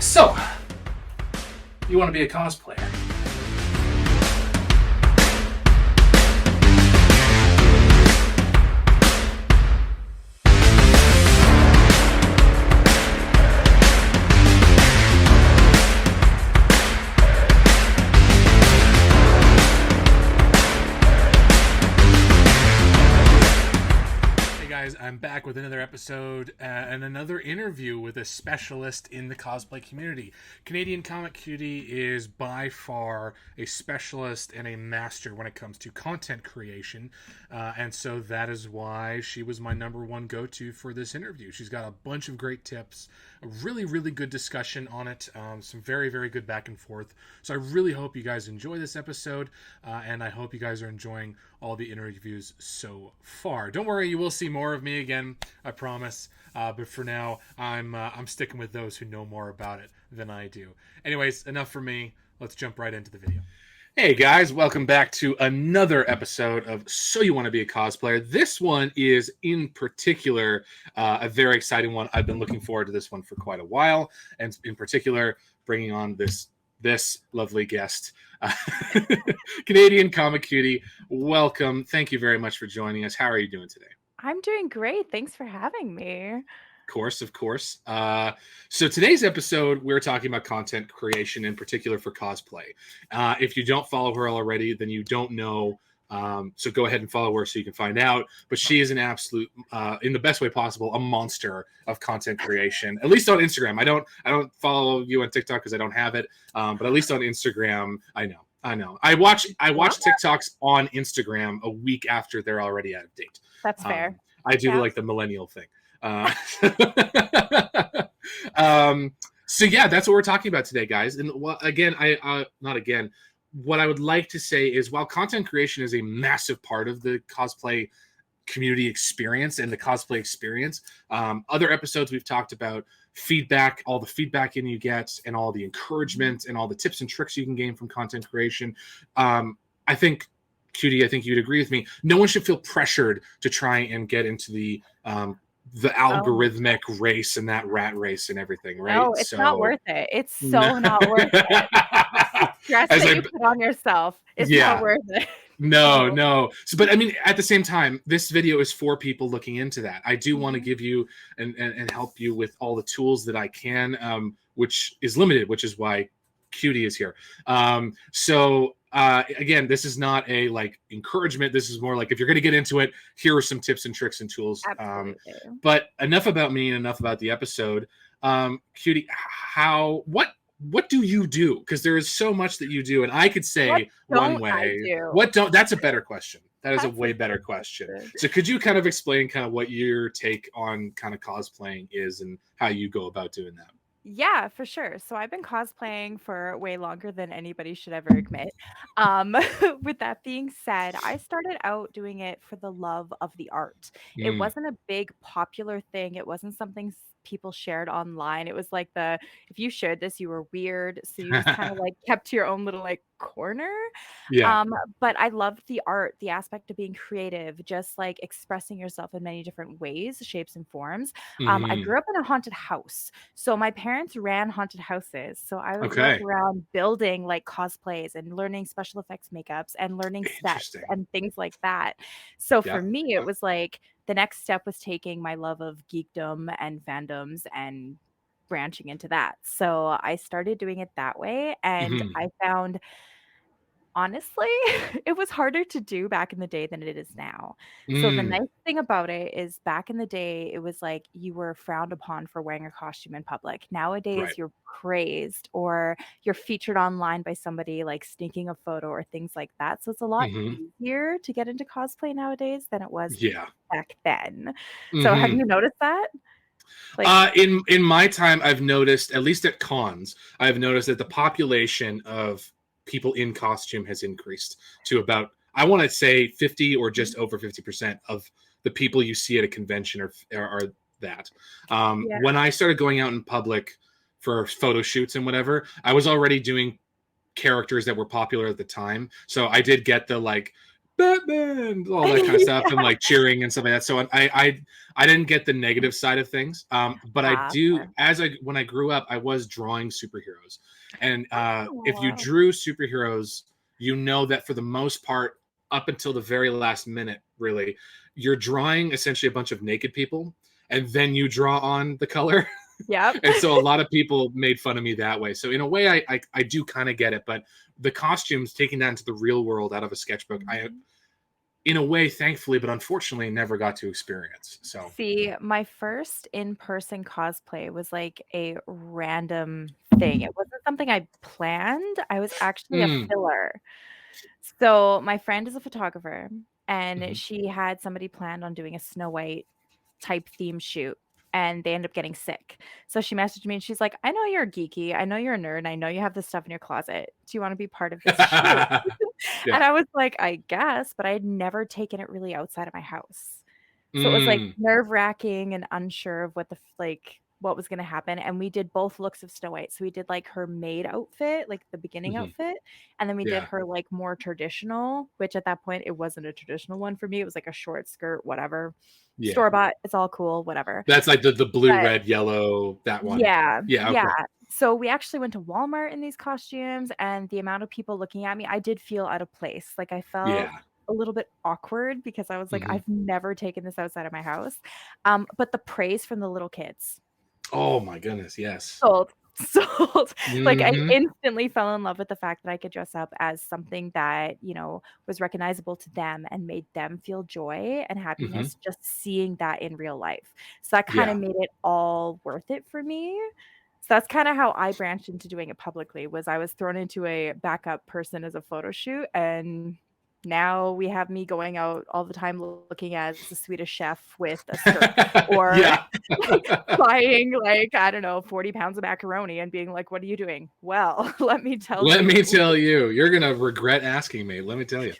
So, you want to be a cosplayer? I'm back with another episode and another interview with a specialist in the cosplay community. Canadian Comic Cutie is by far a specialist and a master when it comes to content creation, and so that is why she was my number one go-to for this interview. She's got a bunch of great tips, a really, really good discussion on it, some very, very good back and forth. So I really hope you guys enjoy this episode, and I hope you guys are enjoying all the interviews so far. Don't worry, you will see more of me again, I promise. But for now, I'm sticking with those who know more about it than I do. Anyways, enough for me. Let's jump right into the video. Hey guys, welcome back to another episode of So You Want to Be a Cosplayer. This one is in particular a very exciting one. I've been looking forward to this one for quite a while, and in particular, bringing on this lovely guest, Canadian Comic Cutie. Welcome. Thank you very much for joining us. How are you doing today? I'm doing great. Thanks for having me. Of course. So today's episode, we're talking about content creation, in particular for cosplay. If you don't follow her already, then you don't know. So go ahead and follow her so you can find out. But she is an absolute, in the best way possible, a monster of content creation. At least on Instagram. I don't follow you on TikTok because I don't have it. But at least on Instagram, I know. I watch TikToks on Instagram a week after they're already out of date. That's fair. I do like the millennial thing. So yeah, that's what we're talking about today, guys. And again, what I would like to say is, while content creation is a massive part of the cosplay community experience and the cosplay experience, other episodes we've talked about feedback, all the feedback you get, and all the encouragement and all the tips and tricks you can gain from content creation. I think, Cutie, I think you'd agree with me. No one should feel pressured to try and get into the algorithmic race and that rat race and everything, right? No, it's not worth it. It's so not worth it. Stress that you put on yourself is not worth it. No. So, but I mean, at the same time, this video is for people looking into that. I do want to give you and help you with all the tools that I can, which is limited, which is why Cutie is here. Again, this is not a encouragement. This is more like, if you're going to get into it, here are some tips and tricks and tools. But enough about me and enough about the episode. Cutie, what do you do? Because there is so much that you do, and I could say one way. That's a better question. That's a way better question. So could you kind of explain kind of what your take on kind of cosplaying is and how you go about doing that? Yeah, for sure. So I've been cosplaying for way longer than anybody should ever admit. With that being said, I started out doing it for the love of the art. It wasn't a big popular thing. It wasn't something people shared online. It was like if you shared this, you were weird. So you just kind of kept to your own little corner. Yeah. But I loved the art, the aspect of being creative, just expressing yourself in many different ways, shapes, and forms. I grew up in a haunted house. So my parents ran haunted houses. So I would walk around building cosplays and learning special effects makeups and learning sets and things like that. So for me, it was the next step was taking my love of geekdom and fandoms and branching into that. So I started doing it that way. And I found, honestly, it was harder to do back in the day than it is now. So the nice thing about it is, back in the day, it was you were frowned upon for wearing a costume in public. Nowadays, you're praised, or you're featured online by somebody sneaking a photo or things like that. So it's a lot easier to get into cosplay nowadays than it was back then. So have you noticed that? In my time, I've noticed, at least at cons, I've noticed that the population of people in costume has increased to about, I want to say 50 or just over 50% of the people you see at a convention are that. When I started going out in public for photo shoots and whatever, I was already doing characters that were popular at the time. So I did get the Batman, all that kind of stuff, and like cheering and stuff like that. So I didn't get the negative side of things, but I do. Fair. When I grew up, I was drawing superheroes, and if you Oh, drew superheroes, you know that for the most part, up until the very last minute, really, you're drawing essentially a bunch of naked people, and then you draw on the color. yep. And so a lot of people made fun of me that way. So in a way, I do kind of get it, but the costumes, taking that into the real world out of a sketchbook, I, in a way, thankfully, but unfortunately, never got to experience. So See, my first in-person cosplay was like a random thing. It wasn't something I planned. I was actually a mm, filler. So my friend is a photographer, and mhm. she had somebody planned on doing a Snow White type theme shoot, and they end up getting sick. So she messaged me and she's like, I know you're geeky. I know you're a nerd. And I know you have this stuff in your closet. Do you want to be part of this shoot? Yeah. And I was like, I guess, but I had never taken it really outside of my house. So it was like Mm, nerve-wracking and unsure of what was gonna happen. And we did both looks of Snow White. So we did like her maid outfit, like the beginning mhm. outfit, and then we did Yeah. her like more traditional, which at that point it wasn't a traditional one for me. It was like a short skirt, whatever. Yeah. Store bought, it's all cool, whatever. That's like the blue, But red, yellow, that one. yeah, Yeah. yeah. Okay. So we actually went to Walmart in these costumes, and the amount of people looking at me, I did feel out of place. Like I felt Yeah. a little bit awkward because I was like, Mhm. I've never taken this outside of my house. But the praise from the little kids, Oh my goodness. Yes. sold, sold. Like I Hmm. instantly fell in love with the fact that I could dress up as something that, was recognizable to them and made them feel joy and Hmm. happiness just seeing that in real life. So that kind Yeah. of made it all worth it for me. So that's kinda how I branched into doing it publicly, was I was thrown into a backup person as a photo shoot, and now we have me going out all the time looking as a Swedish chef with a skirt, or Yeah. buying, like, I don't know, 40 pounds of macaroni and being like, "What are you doing?" Well, let me tell Let me you. tell you, you're gonna regret asking me. Let me tell you.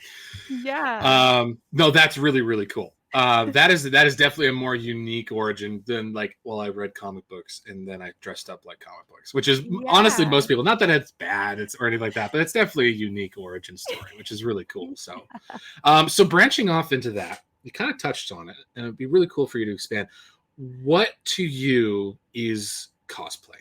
Yeah. No, that's really, really cool. That is definitely a more unique origin than like, well, I read comic books and then I dressed up like comic books, which is honestly Yeah. most people. Not that it's bad, it's or anything like that, but it's definitely a unique origin story, which is really cool. So, so branching off into that, you kind of touched on it, and it'd be really cool for you to expand. What to you is cosplay?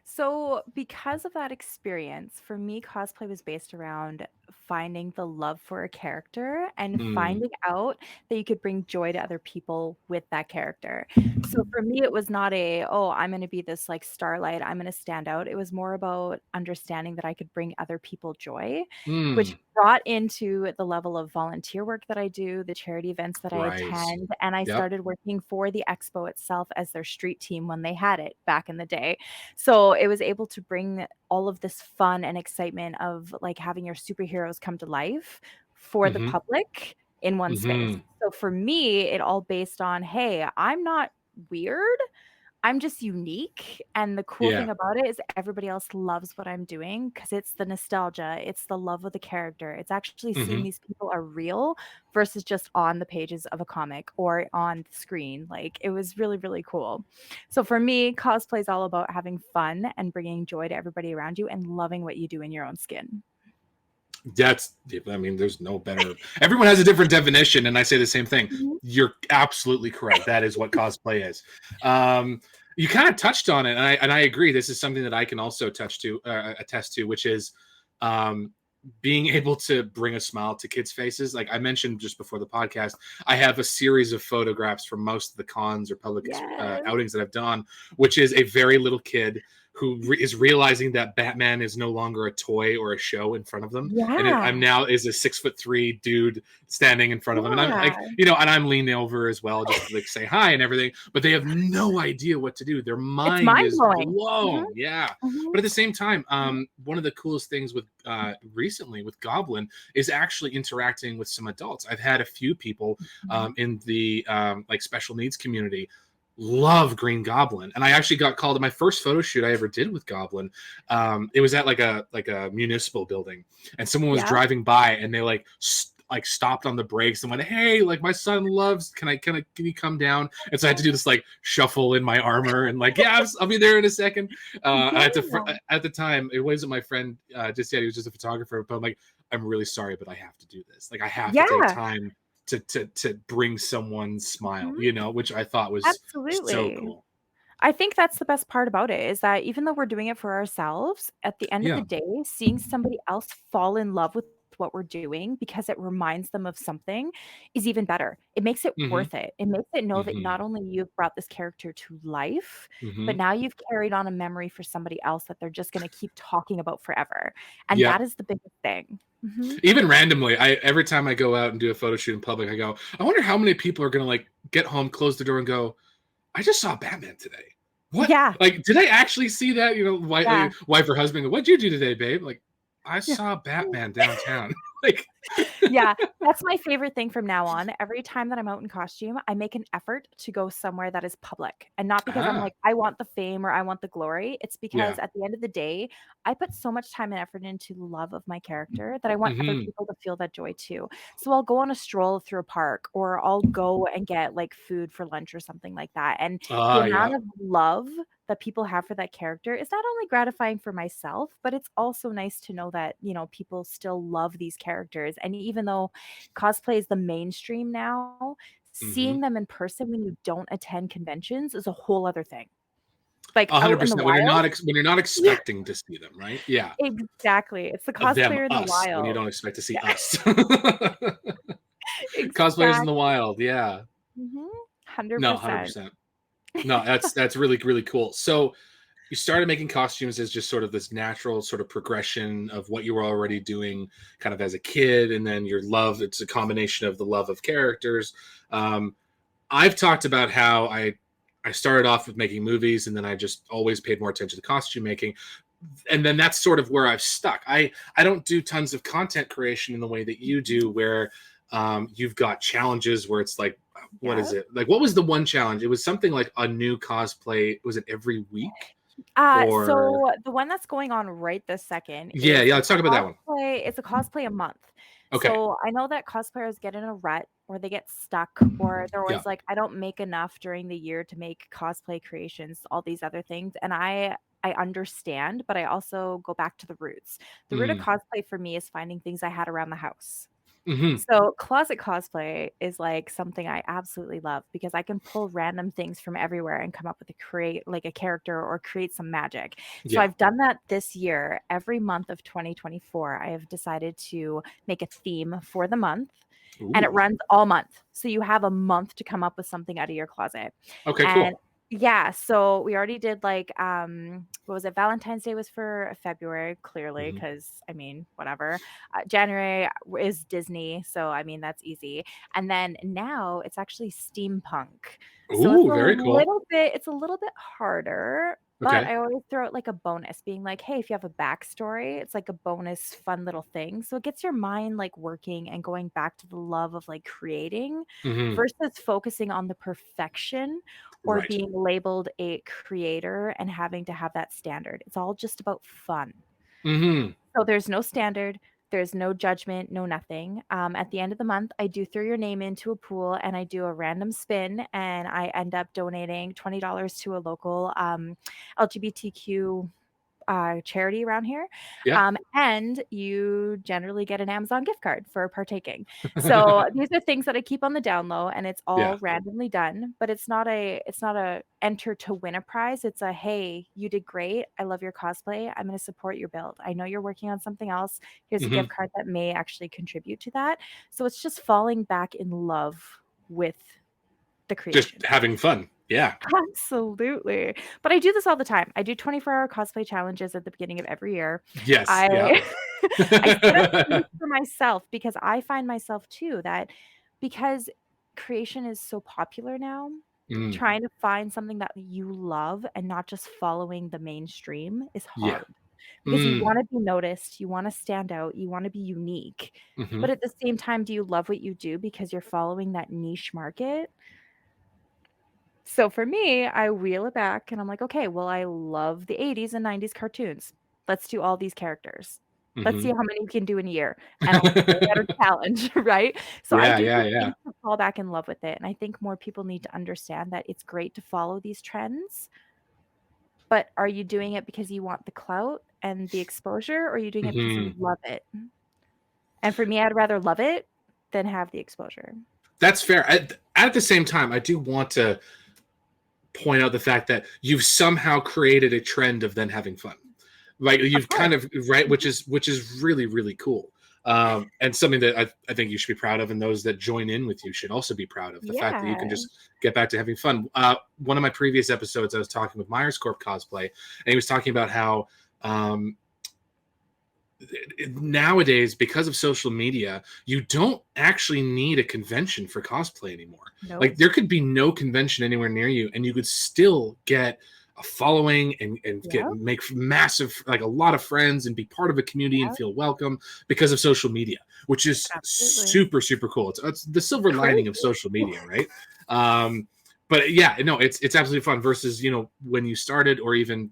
So, because of that experience, for me, cosplay was based around finding the love for a character and Mm, finding out that you could bring joy to other people with that character. So, for me, it was not oh, I'm going to be this like starlight, I'm going to stand out. It was more about understanding that I could bring other people joy, which mm, brought into the level of volunteer work that I do, the charity events that I right. attend. And I Yep. started working for the expo itself as their street team when they had it back in the day. So it was able to bring all of this fun and excitement of like having your superheroes come to life for the Hmm. public in one space. Hmm. So for me, it all based on, hey, I'm not weird. I'm just unique. And the cool Yeah. thing about it is everybody else loves what I'm doing because it's the nostalgia, it's the love of the character. It's actually seeing Hmm. these people are real versus just on the pages of a comic or on the screen. Like it was really, really cool. So for me, cosplay is all about having fun and bringing joy to everybody around you and loving what you do in your own skin. That's, I mean, there's no better. Everyone has a different definition, and I say the same thing. Mhm. You're absolutely correct. That is what cosplay is. You kind of touched on it, and I agree. This is something that I can also attest to, which is um, being able to bring a smile to kids' faces. Like I mentioned just before the podcast, I have a series of photographs from most of the cons or public Yes. outings that I've done, which is a very little kid who is realizing that Batman is no longer a toy or a show in front of them, and Yeah. I'm now is a 6'3" dude standing in front of them, and I'm like, Yeah. and I'm leaning over as well just to like say hi and everything, but they have no idea what to do. Their It's mind mind is blowing. Mhm, blown, yeah. mhm, But at the same time, mhm. one of the coolest things with recently with Goblin is actually interacting with some adults. I've had a few people Mhm. in the like special needs community love Green Goblin, and I actually got called to my first photo shoot I ever did with Goblin. It was at like a municipal building, and someone was Yeah. driving by, and they like stopped on the brakes and went, "Hey, like my son loves. Can you come down?" And so I had to do this like shuffle in my armor and like, yeah, I'll be there in a second. I had to Yeah. at the time it wasn't my friend just yet; he was just a photographer. But I'm like, I'm really sorry, but I have to do this. Like I have to take Yeah. time to bring someone's smile, Mhm. you know, which I thought was so Absolutely. cool. I think that's the best part about it is that even though we're doing it for ourselves, at the end of the Yeah. day, seeing somebody else fall in love with what we're doing because it reminds them of something is even better. It makes it Mhm. worth it. It makes it know that Mhm. not only you've brought this character to life, but Mhm. now you've carried on a memory for somebody else that they're just going to keep talking about forever. And that Yep. is the biggest thing. Mhm. Even randomly, I every time I go out and do a photo shoot in public, I go, I wonder how many people are gonna like get home, close the door, and go, I just saw Batman today. What? Yeah. Like, did I actually see that? You know, Yeah. wife or husband, what'd you do today, babe? Like, I Yeah. saw Batman downtown. Like, Yeah, that's my favorite thing from now on. Every time that I'm out in costume, I make an effort to go somewhere that is public, and not because I'm ah, like, I want the fame or I want the glory. It's yeah. because at the end of the day, I put so much time and effort into the love of my character that I want other Hmm. people to feel that joy too. So I'll go on a stroll through a park, or I'll go and get like food for lunch or something like that. And the Ah, amount yeah. of love that people have for that character is not only gratifying for myself, but it's also nice to know that, people still love these characters. And even though cosplay is the mainstream now, Hmm. seeing them in person when you don't attend conventions is a whole other thing. Like out in the 100%. wild. When you're not Yeah, expecting to see them, right? Yeah. exactly. It's the Them, cosplayer in the us, when you wild. don't expect to see Yeah, us. Cosplayers in the exactly. wild, yeah. Mhm. No, 100%. 100%. No, that's really really cool. So you started making costumes as just sort of this natural sort of progression of what you were already doing kind of as a kid, and then your love, it's a combination of the love of characters. um, I've talked about how I started off with making movies, and then I just always paid more attention to costume making, and then that's sort of where I've stuck. I don't do tons of content creation in the way that you do, where you've got challenges where it's like, what is Yep. it like? What was the one challenge? It was something like a new cosplay. Was it every week or? So the one that's going on right this second Yeah, is yeah. Let's talk about that one. it's a cosplay a month. Okay. So I know that cosplayers get in a rut or they get stuck or they're Yeah. always like, I don't make enough during the year to make cosplay creations, all these other things. And I understand, but I also go back to the roots. The root of Mm. cosplay for me is finding things I had around the house. Hmm. So, closet cosplay is, like, something I absolutely love because I can pull random things from everywhere and come up with a character or create some magic. So, Yeah. I've done that this year. Every month of 2024, I have decided to make a theme for the month, and it Ooh. runs all month. So, you have a month to come up with something out of your closet. Okay. And Cool. yeah, so we already did, like, what was it? Valentine's Day was for February, clearly, Hmm. because I mean, whatever. January is Disney, so I mean that's easy. And then now it's actually steampunk. So Ooh. Very cool. it's a little bit harder, but Okay. I always throw it like a bonus, being like, hey, if you have a backstory, it's like a bonus fun little thing. So it gets your mind like working and going back to the love of like creating Hmm. versus focusing on the perfection or Right. being labeled a creator and having to have that standard. It's all just about fun. Hmm. So there's no standard, there's no judgment, no nothing. At the end of the month, I do throw your name into a pool and I do a random spin, and I end up donating $20 to a local LGBTQ charity around here. Yeah. And you generally get an Amazon gift card for partaking. So these are things that I keep on the down low and it's Yeah. all randomly done, but it's not a enter to win a prize. It's a, hey, you did great. I love your cosplay. I'm going to support your build. I know you're working on something else. Here's a Hmm. gift card that may actually contribute to that. So it's just falling back in love with the Just creation. having fun. Yeah. Absolutely. But I do this all the time. I do 24-hour cosplay challenges at the beginning of every year. Yes. I Yeah. I set up things for myself because I find myself too that because creation is so popular now, Mm. trying to find something that you love and not just following the mainstream is Yeah. hard. Because you Mm. wanna be noticed, you wanna stand out, you wanna be unique. Hmm. But at the same time, do you love what you do because you're following that niche market? So for me, I wheel it back and I'm like, okay, well, I love the 80s and 90s cartoons. Let's do all these characters. Let's see Hmm. how many we can do in a year. And I'll throw that a challenge, right? So I Yeah. do Yeah. these Yeah. things to fall back in love with it. And I think more people need to understand that it's great to follow these trends, but are you doing it because you want the clout and the exposure, or are you doing it because you Hmm. love it? And for me, I'd rather love it than have the exposure. That's fair. At the same time, I do want to point out the fact that you've somehow created a trend of then having fun. Like you've kind of right, which is really, really cool. And something that I think you should be proud of, and those that join in with you should also be proud of the fact that you can just get back to having fun. One of my previous episodes, I was talking with Myers Corp Cosplay, and he was talking about how nowadays, because of social media, you don't actually need a convention for cosplay anymore. Nope. Like there could be no convention anywhere near you, and you could still get a following and make massive, like a lot of friends and be part of a community and feel welcome because of social media, which is super, super cool. It's the silver lining of social media, right? But yeah, no, it's absolutely fun versus, you know, when you started or even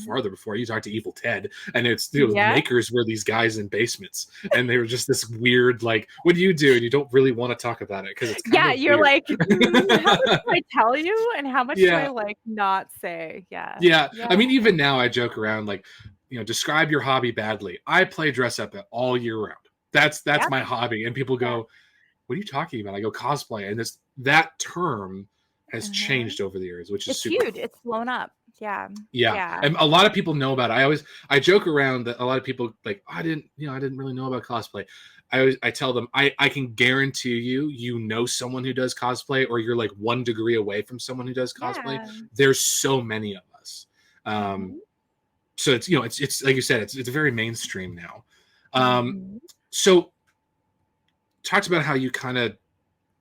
farther before, you talked to Evil Ted, and it's, you know, makers were these guys in basements, and they were just this weird, like, what do you do? And you don't really want to talk about it because it's kind of you're weird. like, how much do I tell you and how much do I like not say? Yeah. I mean, even now I joke around, like, you know, describe your hobby badly. I play dress up all year round. That's my hobby, and people go, what are you talking about? I go, cosplay, and that term has changed over the years, which is super huge. Cool. It's blown up. Yeah. And a lot of people know about it. I joke around that a lot of people like, I didn't really know about cosplay. I tell them, I can guarantee you know someone who does cosplay, or you're like 1 degree away from someone who does cosplay. There's so many of us. So it's, you know, it's like you said, it's very mainstream now. So talked about how you kind of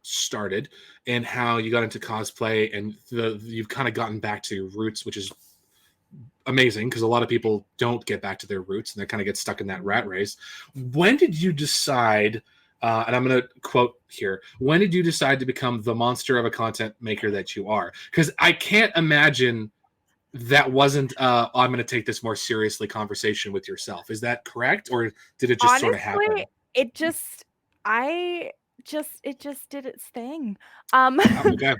started and how you got into cosplay, and you've kind of gotten back to your roots, which is amazing because a lot of people don't get back to their roots and they kind of get stuck in that rat race. When did you decide, and I'm going to quote here, when did you decide to become the monster of a content maker that you are? Because I can't imagine that wasn't I'm going to take this more seriously conversation with yourself. Is that correct? Or did it just sort of happen? It just did its thing. Okay.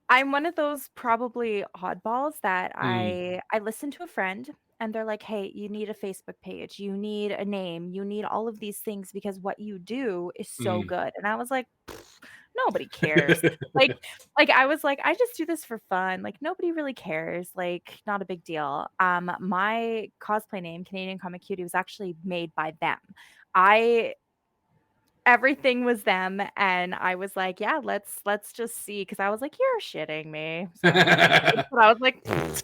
I'm one of those probably oddballs that I listened to a friend and they're like, hey, you need a Facebook page, you need a name, you need all of these things because what you do is so good. And I was like, nobody cares. like I was like, I just do this for fun. Like nobody really cares. Like not a big deal. My cosplay name, Canadian Comic Cutie, was actually made by them. Everything was them, and I was like, yeah, let's just see, because I was like, you're shitting me. Sorry. But I was like, this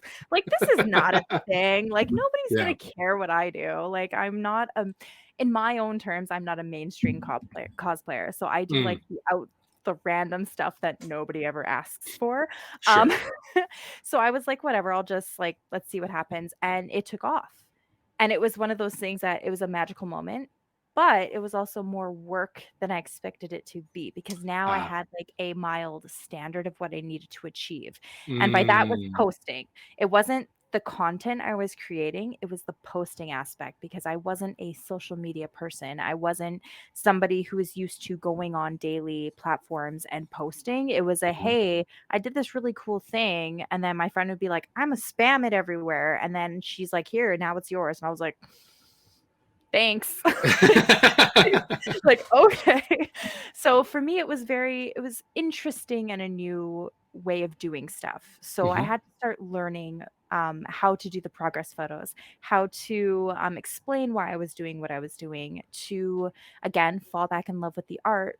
is not a thing. Like nobody's gonna care what I do. Like I'm not in my own terms, I'm not a mainstream cosplayer. So I do like the random stuff that nobody ever asks for. Sure. So I was like, whatever, I'll just like, let's see what happens. And it took off. And it was one of those things that it was a magical moment. But it was also more work than I expected it to be, because now I had like a mild standard of what I needed to achieve. And by that was posting. It wasn't the content I was creating, it was the posting aspect, because I wasn't a social media person. I wasn't somebody who was used to going on daily platforms and posting. It was a, hey, I did this really cool thing. And then my friend would be like, I'm gonna spam it everywhere. And then she's like, here, now it's yours. And I was like, thanks. Like, okay. So for me, it was interesting and a new way of doing stuff. So I had to start learning how to do the progress photos, how to explain why I was doing what I was doing, to, again, fall back in love with the art,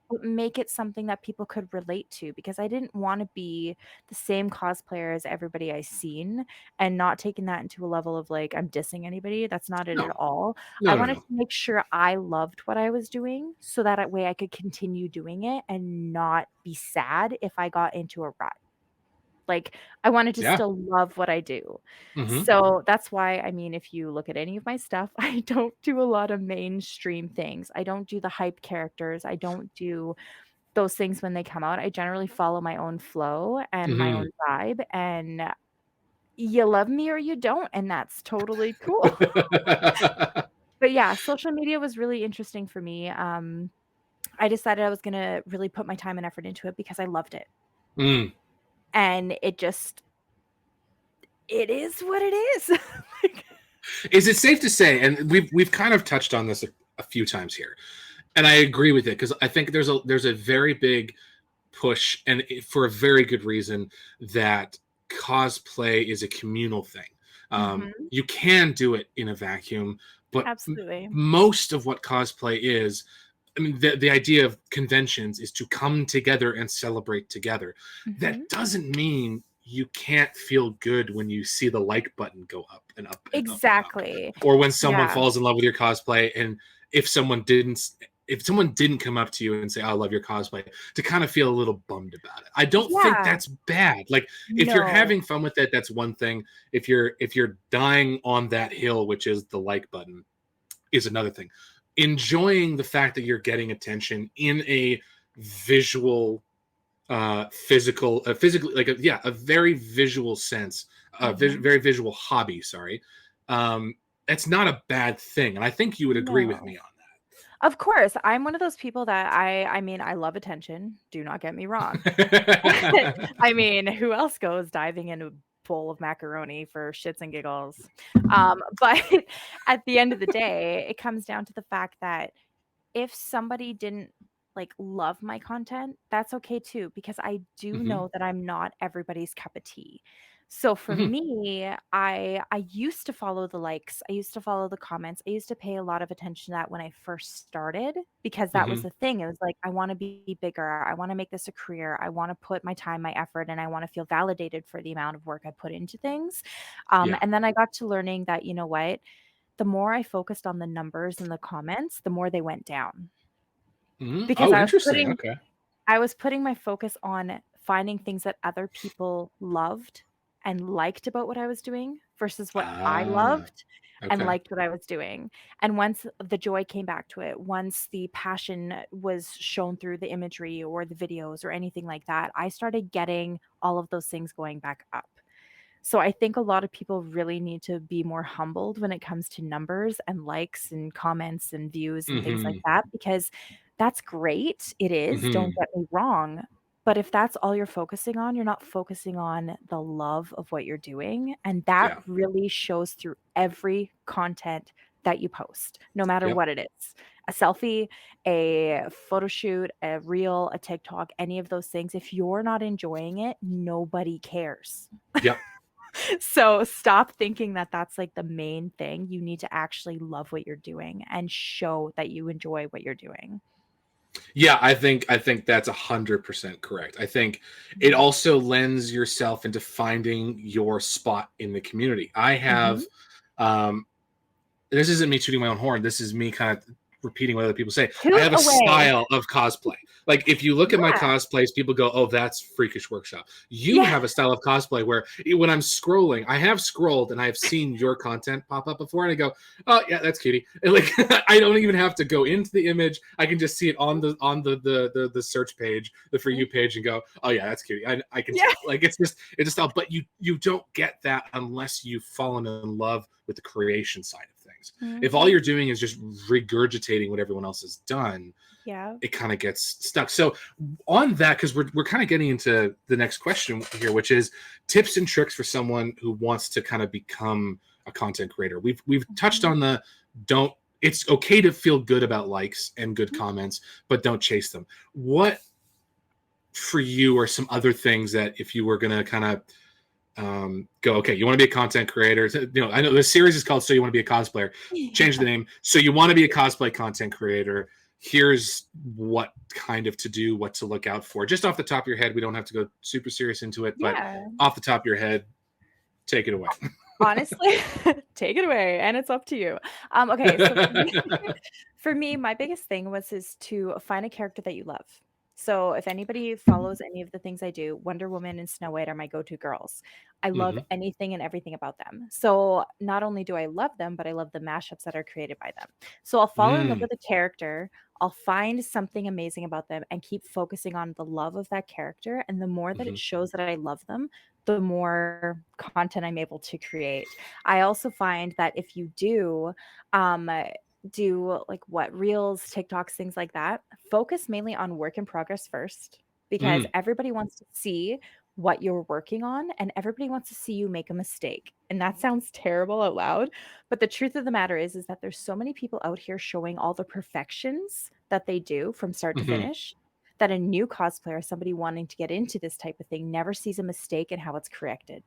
but make it something that people could relate to, because I didn't want to be the same cosplayer as everybody I seen, and not taking that into a level of like, I'm dissing anybody. That's not it at all. I wanted to make sure I loved what I was doing, so that way I could continue doing it and not be sad if I got into a rut. Like I wanted to still love what I do. So that's why, I mean, if you look at any of my stuff, I don't do a lot of mainstream things. I don't do the hype characters. I don't do those things when they come out. I generally follow my own flow and my own vibe, and you love me or you don't, and that's totally cool. But yeah, social media was really interesting for me. I decided I was going to really put my time and effort into it because I loved it. And it is what it is. Is it safe to say, and we've kind of touched on this a few times here, and I agree with it because I think there's a very big push, and for a very good reason, that cosplay is a communal thing. Mhm. You can do it in a vacuum, but Absolutely. most of what cosplay is, I mean, the idea of conventions is to come together and celebrate together. That Mhm. doesn't mean you can't feel good when you see the like button go up and up and up and up, Exactly. or when someone Yeah. falls in love with your cosplay. And if someone didn't, if someone didn't come up to you and say, "I love your cosplay," to kind of feel a little bummed about it. I don't think Yeah. that's bad. Like, if you're No. having fun with it, that's one thing. If you're dying on that hill, which is the like button, is another thing. Enjoying the fact that you're getting attention in a visual, physically, like a very visual sense, Mhm. very visual hobby. Sorry, um, that's not a bad thing, and I think you would agree with No. me on Of course, I'm one of those people that I mean, I love attention, do not get me wrong. that. I mean, who else goes diving into a bowl of macaroni for shits and giggles? But at the end of the day, it comes down to the fact that if somebody didn't, like, love my content, that's okay too, because I do Hmm. know that I'm not everybody's cup of tea. So for Hmm. me, I used to follow the likes, I used to follow the comments, I used to pay a lot of attention to that when I first started, because that was Hmm. the thing. It was like, I wanna be bigger, I wanna make this a career, I wanna put my time, my effort, and I wanna feel validated for the amount of work I put into things. Yeah. And then I got to learning that, you know what? The more I focused on the numbers and the comments, the more they went down. Hmm. Because Oh, interesting. Okay. I was putting my focus on finding things that other people loved and liked about what I was doing versus what I Ah. loved and Okay. liked what I was doing. And once the joy came back to it, once the passion was shown through the imagery or the videos or anything like that, I started getting all of those things going back up. So I think a lot of people really need to be more humbled when it comes to numbers and likes and comments and views and things like Hmm. that, because that's great. It is, don't Hmm. get me wrong. But if that's all you're focusing on, you're not focusing on the love of what you're doing. And that Yeah. really shows through every content that you post, no matter Yep. what it is. A selfie, a photo shoot, a reel, a TikTok, any of those things. If you're not enjoying it, nobody cares. Yep. So stop thinking that that's like the main thing. You need to actually love what you're doing and show that you enjoy what you're doing. Yeah, I think that's 100% correct. I think it Mhm. also lends yourself into finding your spot in the community. I have, Mhm. um, this isn't me tooting my own horn. This is me kind of repeating what other people say. I Toot have a away. style of cosplay. Like, if you look at my Yeah. cosplays, people go, "Oh, that's Freakish Workshop." You Yeah. have a style of cosplay where when I'm scrolling, I have scrolled and I have seen your content pop up before, and I go, "Oh, yeah, that's cutie." And, like, I don't even have to go into the image. I can just see it on the search page, the for you Mhm. page, and go, "Oh, yeah, that's cutie." I can Yeah. tell. Like, it's a style, but you don't get that unless you've fallen in love with the creation side of things. If all Mhm. you're doing is just regurgitating what everyone else has done, Yeah. it kind of gets stuck. So on that, because we're kind of getting into the next question here, which is tips and tricks for someone who wants to kind of become a content creator. We've touched Mhm. on the don't. It's okay to feel good about likes and good Mhm. comments, but don't chase them. What for you are some other things that if you were gonna kind of go, okay, you want to be a content creator. I know the series is called So You Want to Be a Cosplayer. Change the Yeah. name. So you want to be a cosplay content creator. Here's what kind of to do, what to look out for. Just off the top of your head, we don't have to go super serious into it, but Yeah. off the top of your head, take it away. Honestly, take it away, and it's up to you. Okay, so for me for me, my biggest thing was is to find a character that you love. So if anybody follows any of the things I do, Wonder Woman and Snow White are my go-to girls. I love Hmm. anything and everything about them. So not only do I love them, but I love the mashups that are created by them. So I'll fall in love Mm. with a character, I'll find something amazing about them and keep focusing on the love of that character, and the more that Hmm. it shows that I love them, the more content I'm able to create. I also find that if you um, do like what reels, TikToks, things like that, focus mainly on work in progress first, because Mm. everybody wants to see what you're working on, and everybody wants to see you make a mistake. And that sounds terrible out loud, but the truth of the matter is that there's so many people out here showing all the perfections that they do from start to Hmm. finish that a new cosplayer, somebody wanting to get into this type of thing, never sees a mistake and how it's corrected.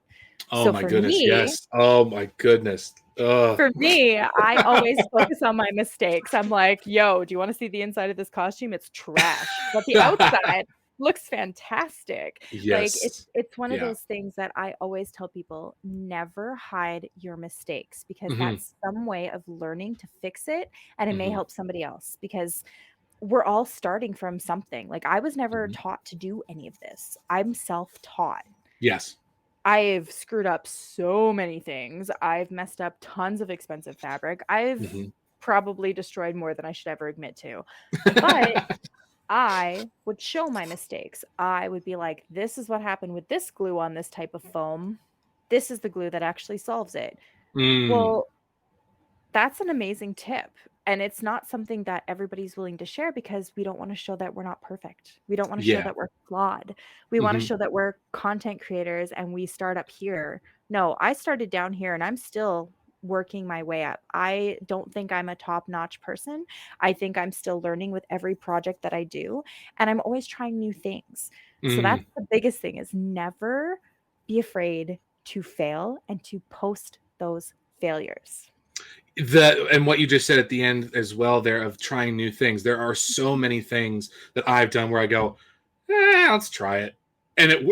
Oh So my goodness, me, yes. Oh my goodness. Ugh. for me, I always focus on my mistakes. I'm like, "Yo, do you wanna see the inside of this costume? It's trash, but the outside looks fantastic." Like, Yes. it's one of Yeah. those things that I always tell people, never hide your mistakes because Hmm. that's some way of learning to fix it, and it may Hmm. help somebody else because we're all starting from something. Like, I was never Hmm. taught to do any of this. I'm self-taught. Yes. I've screwed up so many things. I've messed up tons of expensive fabric. I've Hmm. probably destroyed more than I should ever admit to. But I would show my mistakes. I would be like, this is what happened with this glue on this type of foam. This is the glue that actually solves it. Mm. Well, that's an amazing tip. And it's not something that everybody's willing to share because we don't want to show that we're not perfect. We don't want to show Yeah. that we're flawed. We want to Hmm. show that we're content creators and we start up here. No, I started down here and I'm still working my way up. I don't think I'm a top-notch person. I think I'm still learning with every project that I do, and I'm always trying new things. So that's Mm. the biggest thing is never be afraid to fail and to post those failures. And what you just said at the end as well there of trying new things. There are so many things that I've done where I go, let's try it. And it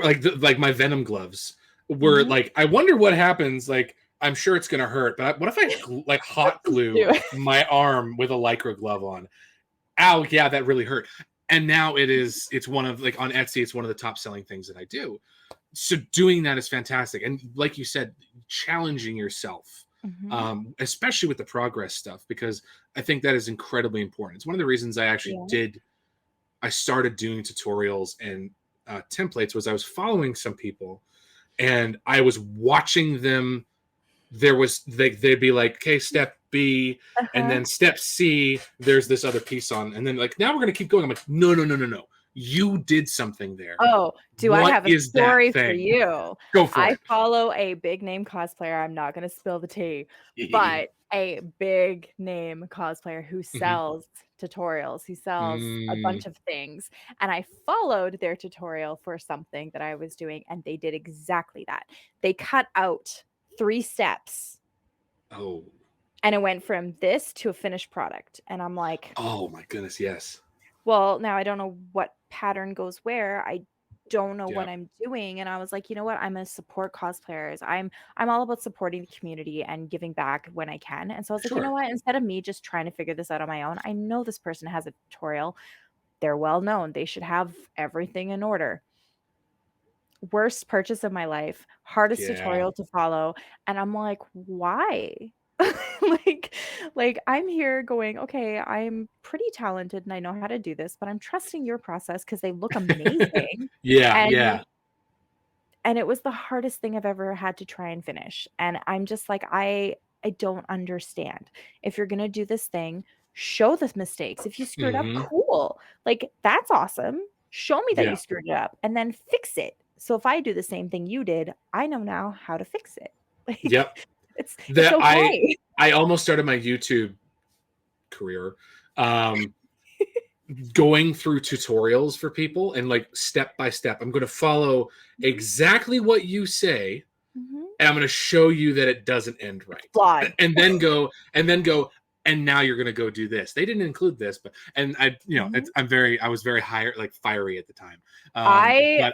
like my Venom gloves were Mhm. like, I wonder what happens. Like, I'm sure it's gonna hurt, but what if I like hot glue Do it. my arm with a lycra glove on? Ow, yeah, that really hurt. And now it's one of like on Etsy, it's one of the top selling things that I do. So doing that is fantastic. And like you said, challenging yourself, Mhm. especially with the progress stuff, because I think that is incredibly important. It's one of the reasons Yeah. I started doing tutorials and templates was I was following some people and I was watching them. They'd be like, okay, step B, and Uh-huh. then step C, there's this other piece on, and then like now we're gonna keep going. I'm like, no, no, no, no, no. You did something there. Oh, do I What have a is that story for thing? you? Go for I it. follow a big name cosplayer, I'm not gonna spill the tea, but a big name cosplayer who Mhm. sells tutorials, he sells a Mm. bunch of things, and I followed their tutorial for something that I was doing, and they did exactly that. They cut out 3 steps, Oh. and it went from this to a finished product, and I'm like, Oh my goodness, yes. well, now I don't know what pattern goes where. I don't know Yeah. what I'm doing. And I was like, you know what? I'm gonna support cosplayers. I'm all about supporting the community and giving back when I can. And so I was like, you know Sure. what? Instead of me just trying to figure this out on my own, I know this person has a tutorial. They're well known. They should have everything in order. Worst purchase of my life, hardest Yeah. tutorial to follow, and I'm like, "Why?" Like I'm here going, "Okay, I'm pretty talented and I know how to do this, but I'm trusting your process because they look amazing." Yeah, And yeah. it was the hardest thing I've ever had to try and finish, and I'm just like, I don't understand. If you're gonna do this thing, show the mistakes. If you screwed up, Mhm. cool. Like, that's awesome. Show me that you Yeah. screwed it up and then fix it. So if I do the same thing you did, I know now how to fix it. Like, Yep. it's That okay. I almost started my YouTube career um going through tutorials for people and like step by step. I'm going to follow Mhm, exactly what you say mhm. and I'm going to show you that it doesn't end It's right. flawed. And now you're going to go do this. They didn't include this, but and Mhm. I was very high like fiery at the time. But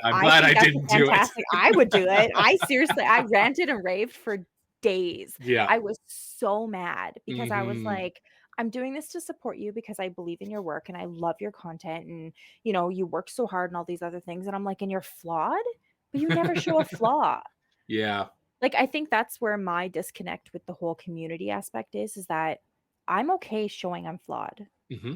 I'm I glad think I that's a didn't do it. fantastic I would do it. I seriously I ranted and raved for days. Yeah. I was so mad because I was Hmm. like, "I'm doing this to support you because I believe in your work and I love your content and, you work so hard and all these other things." And I'm like, "And you're flawed? But you never show a flaw." Yeah. Like, I think that's where my disconnect with the whole community aspect is that I'm okay showing I'm flawed. Hmm.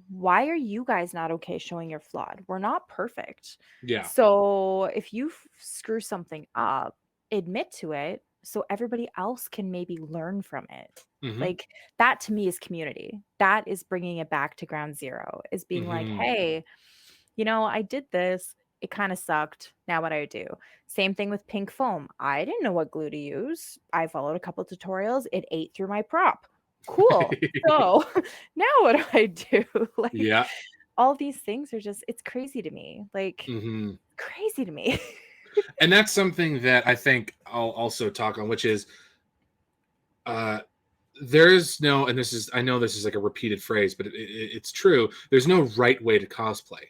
Why are you guys not okay showing you're flawed? We're not perfect. Yeah. So if you screw something up, admit to it so everybody else can maybe learn from it. Hmm. Like that to me is community. That is bringing it back to ground zero, is being like, Hmm. hey, I did this. It kind of sucked. Now what I do? Same thing with pink foam. I didn't know what glue to use. I followed a couple tutorials. It ate through my prop. Cool. So now what do I do? Like Yeah. all these things are just, it's crazy to me. Like Mm-hmm. crazy to me. And that's something that I think I'll also talk on, which is there's no, and this is, I know this is like a repeated phrase, but it's true. There's no right way to cosplay.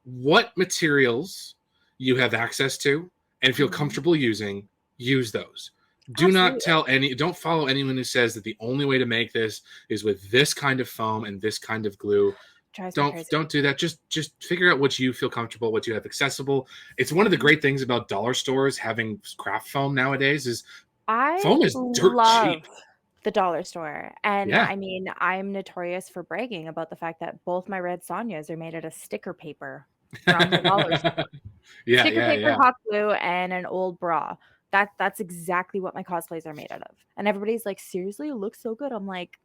What materials you have access to and feel comfortable using, use those. Do not don't follow anyone who says that the only way to make this is with this kind of foam and this kind of glue. Drives me crazy. Don't do that. Just figure out what you feel comfortable, what you have accessible. It's one of the great things about dollar stores having craft foam nowadays is foam is dirt cheap. The dollar store. And Yeah. I mean, I'm notorious for bragging about the fact that both my red Sonyas are made out of sticker paper from the dollar store. Yeah, Sticker yeah, paper, yeah. hot glue, and an old bra. That's exactly what my cosplays are made out of. And everybody's like, seriously, it looks so good. I'm like,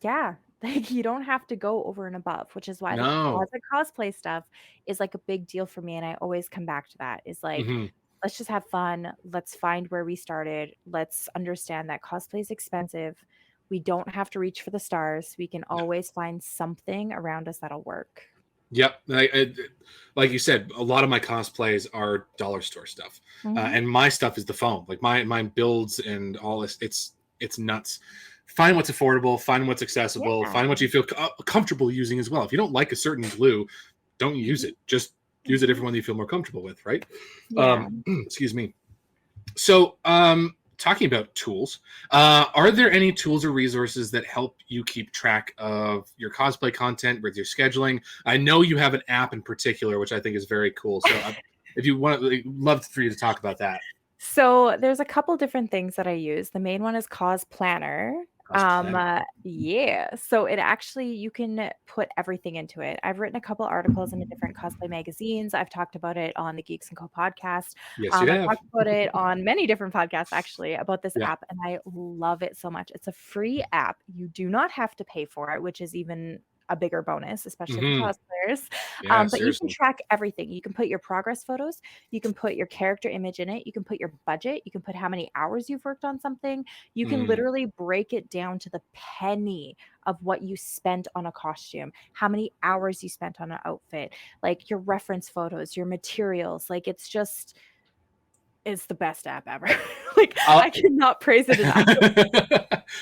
yeah, like you don't have to go over and above, which is why the No. cosplay stuff is like a big deal for me. And I always come back to that. Is like, Mm-hmm. let's just have fun. Let's find where we started. Let's understand that cosplay is expensive. We don't have to reach for the stars. We can always find something around us that'll work. Yep. Like you said, a lot of my cosplays are dollar store stuff. And my stuff is the foam. Like my builds and all this, it's nuts. Find what's affordable, find what's accessible, find what you feel comfortable using as well. If you don't like a certain glue, don't use it. Just use a different one that you feel more comfortable with, right? Yeah. Excuse me. So, talking about tools, are there any tools or resources that help you keep track of your cosplay content with your scheduling? I know you have an app in particular, which I think is very cool. So, if you want, love for you to talk about that. So there's a couple different things that I use. The main one is Cos Planner. Yeah. So it actually, you can put everything into it. I've written a couple articles in the different cosplay magazines. I've talked about it on the Geeks and Co podcast. Yes, you I've have. talked about it on many different podcasts actually about this Yeah. app, and I love it so much. It's a free app. You do not have to pay for it, which is even a bigger bonus, especially for cosplayers. Yeah, But you can seriously. track everything. You can put your progress photos. You can put your character image in it. You can put your budget. You can put how many hours you've worked on something. You can literally break it down to the penny of what you spent on a costume, how many hours you spent on an outfit, like your reference photos, your materials. Like it's the best app ever. Like I cannot praise it enough.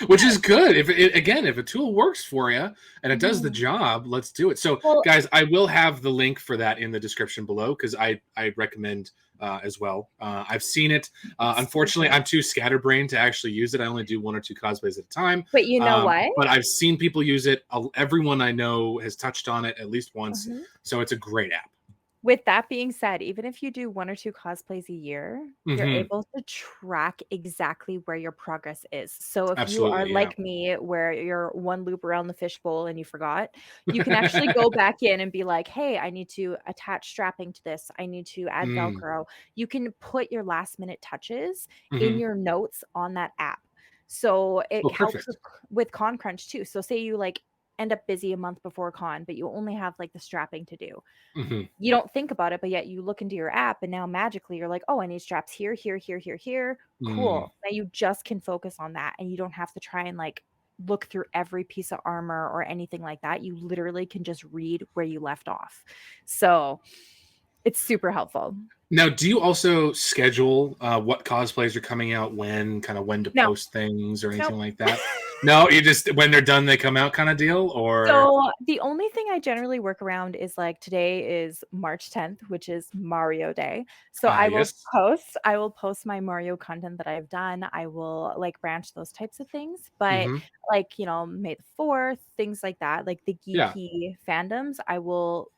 Which is good. If a tool works for you and it does the job, let's do it. So, guys, I will have the link for that in the description below because I recommend as well. I've seen it. Unfortunately, I'm too scatterbrained to actually use it. I only do 1 or 2 cosplays at a time. But you know what? But I've seen people use it. Everyone I know has touched on it at least once. So it's a great app. With that being said, even if you do 1 or 2 cosplays a year, you're able to track exactly where your progress is. So if you are like me, where you're 1 loop around the fishbowl and you forgot, you can actually go back in and be like, hey, I need to attach strapping to this. I need to add Velcro. You can put your last minute touches in your notes on that app. So it helps with Con Crunch too. So say you like end up busy a month before con, but you only have like the strapping to do. You don't think about it, but yet you look into your app and now magically you're like, oh, I need straps here, here, here, here, here. Cool. Now you just can focus on that and you don't have to try and like look through every piece of armor or anything like that. You literally can just read where you left off. So it's super helpful. Now, do you also schedule what cosplays are coming out when to post things or anything like that? No, you just, when they're done, they come out kind of deal? Or so the only thing I generally work around is like today is March 10th, which is Mario Day. So I will post my Mario content that I've done. I will like branch those types of things. But like, May the 4th, things like that, like the geeky fandoms, I will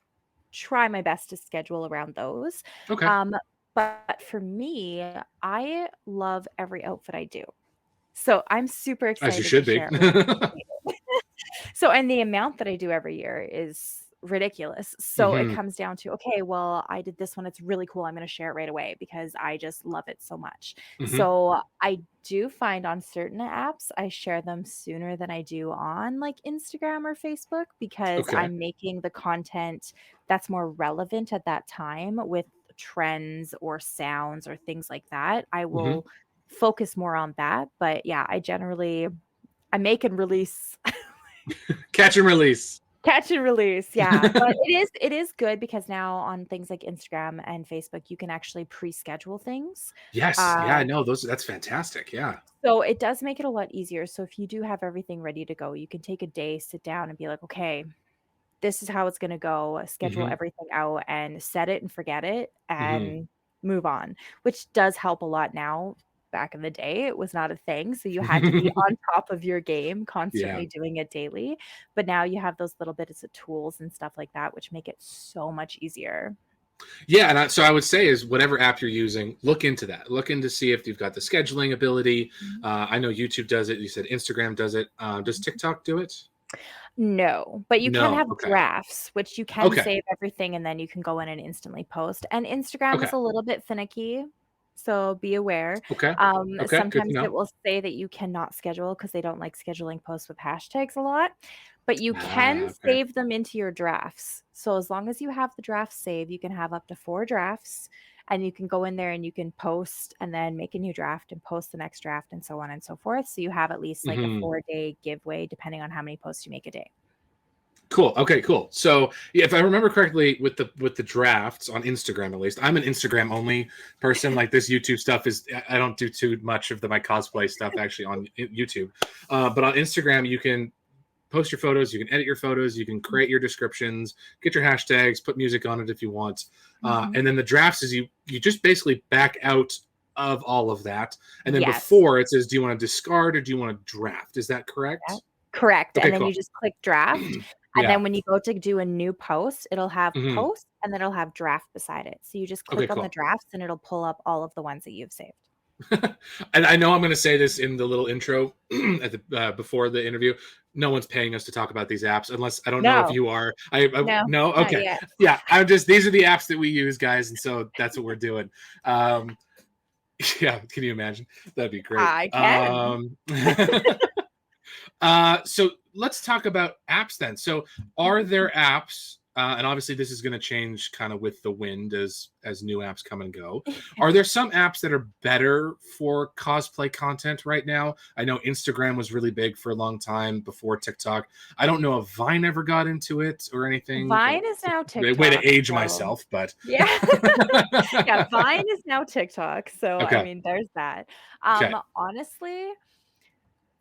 try my best to schedule around those. Okay. But for me, I love every outfit I do. So I'm super excited. As you should be. So, and the amount that I do every year is ridiculous. So it comes down to, okay, well, I did this one. It's really cool. I'm going to share it right away because I just love it so much. So I do find on certain apps, I share them sooner than I do on like Instagram or Facebook because I'm making the content that's more relevant at that time with trends or sounds or things like that. I will focus more on that. But yeah, I make and release. Catch and release. Catch and release, yeah. But it is good because now on things like Instagram and Facebook, you can actually pre-schedule things. Yes. Yeah, I know those. That's fantastic. Yeah. So it does make it a lot easier. So if you do have everything ready to go, you can take a day, sit down and be like, okay, this is how it's going to go, schedule everything out and set it and forget it and move on, which does help a lot now. Back in the day, it was not a thing. So you had to be on top of your game, constantly doing it daily. But now you have those little bits of tools and stuff like that, which make it so much easier. Yeah, and so I would say is whatever app you're using, look into that. Look into see if you've got the scheduling ability. I know YouTube does it. You said Instagram does it. Does TikTok do it? No, but you can have drafts, which you can save everything and then you can go in and instantly post. And Instagram is a little bit finicky. So be aware. Sometimes it will say that you cannot schedule because they don't like scheduling posts with hashtags a lot, but you can save them into your drafts. So as long as you have the draft saved, you can have up to 4 drafts and you can go in there and you can post and then make a new draft and post the next draft and so on and so forth. So you have at least like a 4-day giveaway, depending on how many posts you make a day. Cool. Okay, cool. So yeah, if I remember correctly, with the drafts on Instagram, at least, I'm an Instagram only person. Like this YouTube stuff I don't do too much of my cosplay stuff actually on YouTube. But on Instagram, you can post your photos, you can edit your photos, you can create your descriptions, get your hashtags, put music on it if you want. And then the drafts is you just basically back out of all of that. And then before it says, do you want to discard or do you want to draft? Is that correct? Yeah. Correct. Okay, and then you just click draft. And then when you go to do a new post, it'll have post and then it'll have draft beside it. So you just click on the drafts and it'll pull up all of the ones that you've saved. And I know I'm going to say this in the little intro at the before the interview. No one's paying us to talk about these apps unless I don't know if you are. No. Okay. Yeah. These are the apps that we use, guys. And so that's what we're doing. Yeah. Can you imagine? That'd be great. I can. So let's talk about apps then. So are there apps, and obviously this is going to change kind of with the wind as new apps come and go. Are there some apps that are better for cosplay content right now? I know Instagram was really big for a long time before TikTok. I don't know if Vine ever got into it or anything. Vine is now TikTok. Way to age myself, but yeah. Yeah, Vine is now TikTok. So I mean, there's that. Honestly,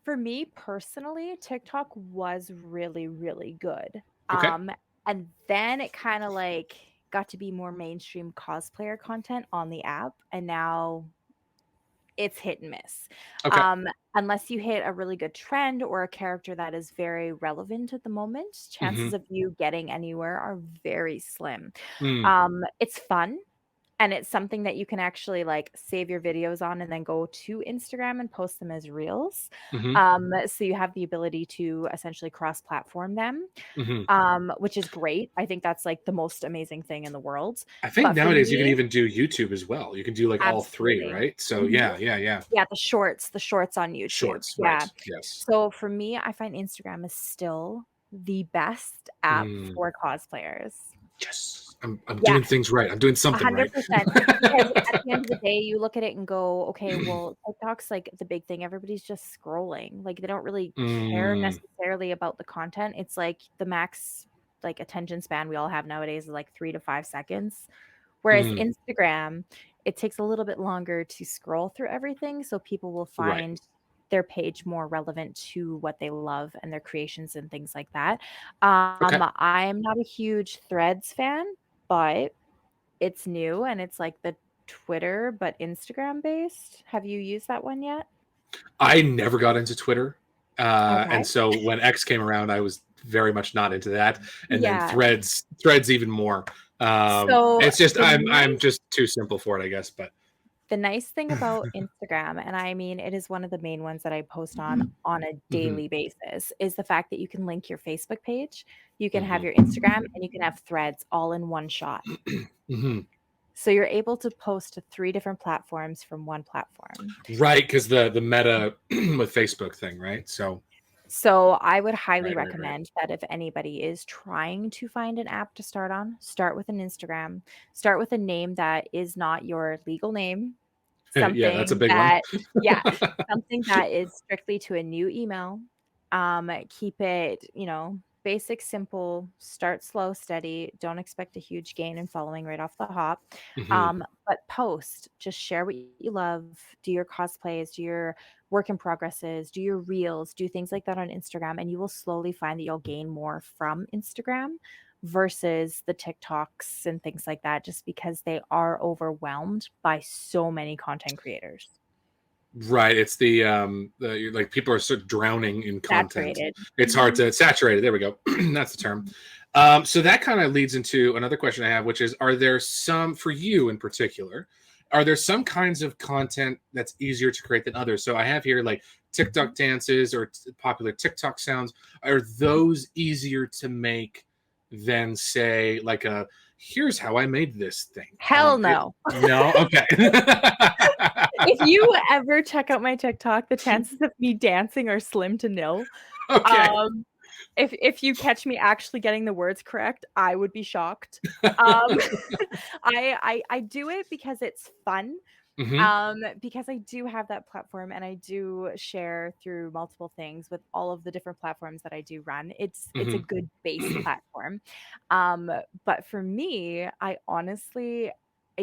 for me personally, TikTok was really, really good. And then it kind of like got to be more mainstream cosplayer content on the app. And now it's hit and miss. Unless you hit a really good trend or a character that is very relevant at the moment, chances of you getting anywhere are very slim. It's fun. And it's something that you can actually like save your videos on and then go to Instagram and post them as reels. So you have the ability to essentially cross-platform them, which is great. I think that's like the most amazing thing in the world. I think nowadays you can even do YouTube as well. You can do like all 3, right? So yeah. Yeah, the shorts on YouTube. Shorts, right. Yes. So for me, I find Instagram is still the best app for cosplayers. Yes. I'm doing things right. I'm doing something 100%, right. Because at the end of the day, you look at it and go, okay, well, TikTok's like the big thing. Everybody's just scrolling. Like they don't really care necessarily about the content. It's like the max like attention span we all have nowadays is like 3 to 5 seconds. Whereas Instagram, it takes a little bit longer to scroll through everything. So people will find their page more relevant to what they love and their creations and things like that. I'm not a huge Threads fan, but it's new and it's like the Twitter, but Instagram based. Have you used that one yet? I never got into Twitter. And so when X came around, I was very much not into that. And then Threads even more. So it's just, I'm just too simple for it, I guess, but. The nice thing about Instagram, and I mean, it is one of the main ones that I post on a Hmm. daily basis, is the fact that you can link your Facebook page, you can have Hmm. your Instagram, and you can have threads all in one shot. Hmm. So you're able to post to 3 different platforms from one platform. Right, because the meta with Facebook thing, right? So So I would highly right. recommend that if anybody is trying to find an app to start on, start with an Instagram. Start with a name that is not your legal name. Yeah, that's a Something big one. that yeah, something that is strictly to a new email. Keep it, basic, simple, start slow, steady. Don't expect a huge gain in following right off the hop. Hmm. But post, just share what you love, do your cosplays, do your work in progresses, do your reels, do things like that on Instagram, and you will slowly find that you'll gain more from Instagram versus the TikToks and things like that, just because they are overwhelmed by so many content creators. Right, it's the like people are sort of drowning in content. Saturated. It's hard Mhm. to saturated. There we go. That's the term. So that kind of leads into another question I have, which is: are there some for you in particular? Are there some kinds of content that's easier to create than others? So I have here like TikTok dances or popular TikTok sounds. Are those easier to make than say like a here's how I made this thing? Hell no. No, okay. If you ever check out my TikTok, the chances of me dancing are slim to nil. Okay. Um, if you catch me actually getting the words correct, I would be shocked. Um, I do it because it's fun. Hmm. Because I do have that platform and I do share through multiple things with all of the different platforms that I do run. It's a Hmm. good base platform. Um, but for me, I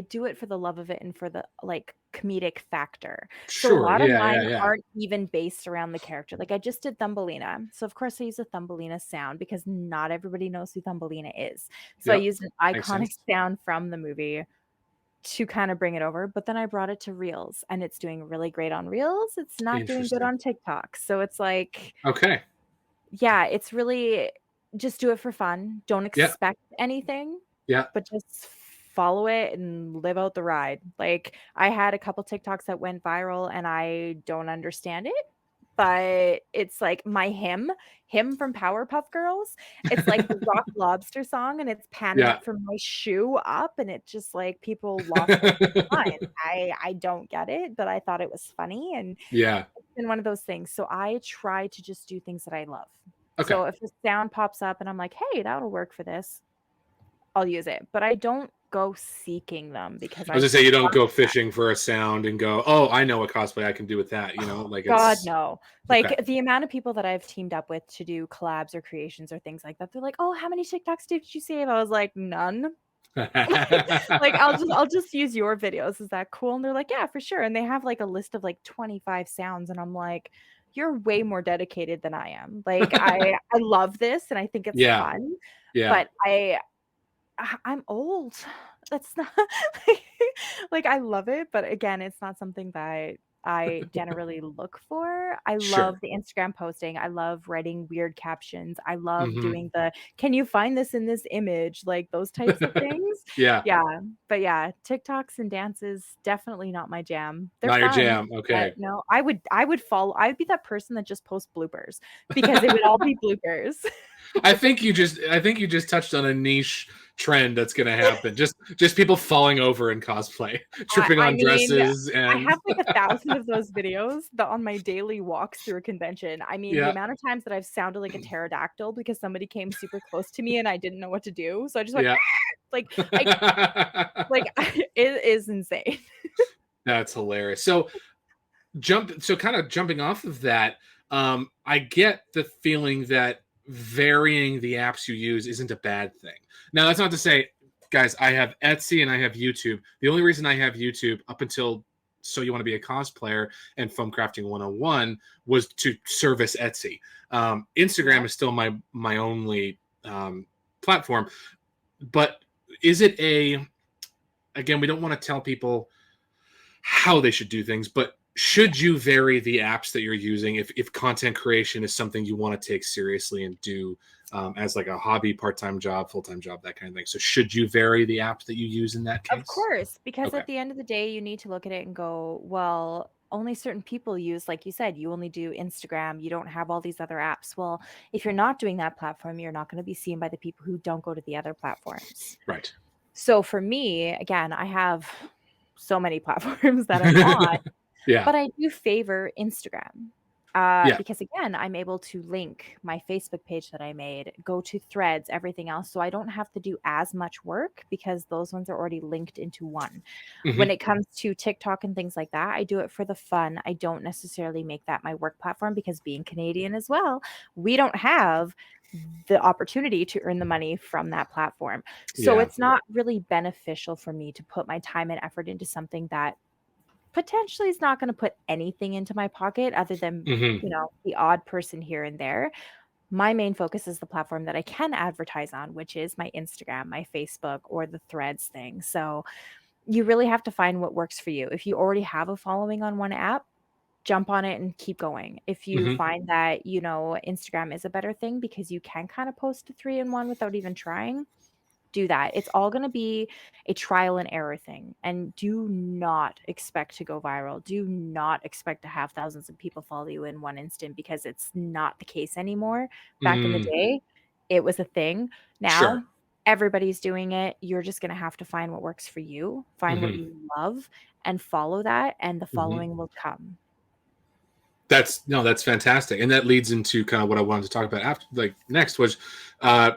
do it for the love of it and for the like comedic factor. So a Sure. lot of Yeah. mine Yeah. Yeah. aren't even based around the character. Like I just did Thumbelina. So of course I use a Thumbelina sound because not everybody knows who Thumbelina is. So I Yep. used an Makes iconic sense. sound from the movie to kind of bring it over, but then I brought it to Reels and it's doing really great on Reels. It's not doing good Interesting. on TikTok. So it's like, Okay. yeah, it's really just do it for fun. Don't Yeah. expect anything, Yeah. but just follow it and live out the ride. Like I had a couple TikToks that went viral and I don't understand it, but it's like my hymn from Powerpuff Girls. It's like the Rock Lobster song and it's panning Yeah. up from my shoe up and it just like people lost their mind. I don't get it, but I thought it was funny and Yeah. it's been one of those things. So I try to just do things that I love. Okay. So if a sound pops up and I'm like, "Hey, that'll work for this," I'll use it. But I don't go seeking them because I was I gonna say you don't trust go them. fishing for a sound and go, oh, I know a cosplay I can do with that. Oh, Like God, it's no. okay. Like, the amount of people that I've teamed up with to do collabs or creations or things like that, they're like, "Oh, how many TikToks did you save?" I was like, "None." Like, I'll just use your videos. Is that cool? And they're like, "Yeah, for sure." And they have, like, a list of, like, 25 sounds, and I'm like, "You're way more dedicated than I am." Like, I love this, and I think it's Yeah. fun, Yeah. but I'm old. That's not like, I love it, but again, it's not something that I generally look for. I love Sure. the Instagram posting. I love writing weird captions. I love Hmm. doing the, "Can you find this in this image?" Like, those types of things. Yeah. Yeah, but yeah, TikToks and dances, definitely not my jam. They're Not your fun, jam. but Okay. no, I would be that person that just posts bloopers because it would all be bloopers. I think you just touched on a niche trend that's gonna happen. Just people falling over in cosplay, I tripping I on mean, dresses I and have like 1,000 of those videos that on my daily walks through a convention. I mean, the yeah. amount of times that I've sounded like a pterodactyl because somebody came super close to me and I didn't know what to do. So I just went Yeah. like like it is insane. That's hilarious. So kind of jumping off of that, I get the feeling that varying the apps you use isn't a bad thing. Now that's not to say, guys, I have Etsy and I have YouTube. The only reason I have YouTube up until So You Want to Be a Cosplayer and Foam Crafting 101 was to service Etsy. Instagram Yep. is still my only platform. But is it a again, we don't want to tell people how they should do things, but should you vary the apps that you're using if content creation is something you want to take seriously and do as like a hobby, part-time job, full-time job, that kind of thing? So should you vary the apps that you use in that Of case? course, because Okay. at the end of the day, you need to look at it and go, well, only certain people use, like you said, you only do Instagram, you don't have all these other apps. Well, if you're not doing that platform, you're not going to be seen by the people who don't go to the other platforms. Right. So for me, again, I have so many platforms that I'm on, Yeah. but I do favor Instagram. Yeah. Because again, I'm able to link my Facebook page that I made, go to threads, everything else. So I don't have to do as much work because those ones are already linked into one. When Hmm. it comes to TikTok and things like that, I do it for the fun. I don't necessarily make that my work platform because being Canadian as well, we don't have the opportunity to earn the money from that platform. So Yeah. it's not really beneficial for me to put my time and effort into something that potentially is not going to put anything into my pocket other than, Hmm. the odd person here and there. My main focus is the platform that I can advertise on, which is my Instagram, my Facebook, or the threads thing. So you really have to find what works for you. If you already have a following on one app, jump on it and keep going. If you Hmm. find that, Instagram is a better thing because you can kind of post a 3-in-1 without even trying, do that. It's all going to be a trial and error thing. And do not expect to go viral. Do not expect to have thousands of people follow you in one instant because it's not the case anymore. Back in the Mm, day, it was a thing. sure. Now, everybody's doing it. You're just going to have to find what works for you, find what Hmm. you love, and follow that, and the Hmm. following will come. That's fantastic, and that leads into kind of what I wanted to talk about after, like next was, uh,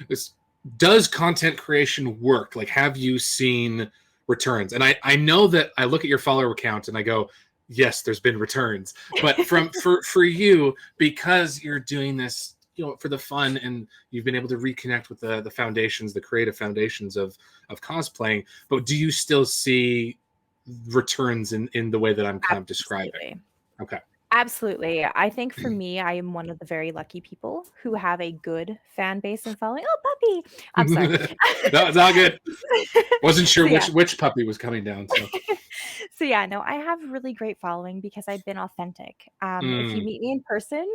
this, does content creation work? Like, have you seen returns? And I know that I look at your follower count and I go, yes, there's been returns, but for you, because you're doing this, for the fun, and you've been able to reconnect with the foundations, the creative foundations of cosplaying. But do you still see returns in the way that I'm kind of describing? Absolutely. Okay. Absolutely. I think for me, I am one of the very lucky people who have a good fan base and following. Oh, puppy. I'm sorry. No, it's all good. Wasn't sure So yeah. which puppy was coming down. So So yeah, no, I have really great following because I've been authentic. If you mm, meet me in person,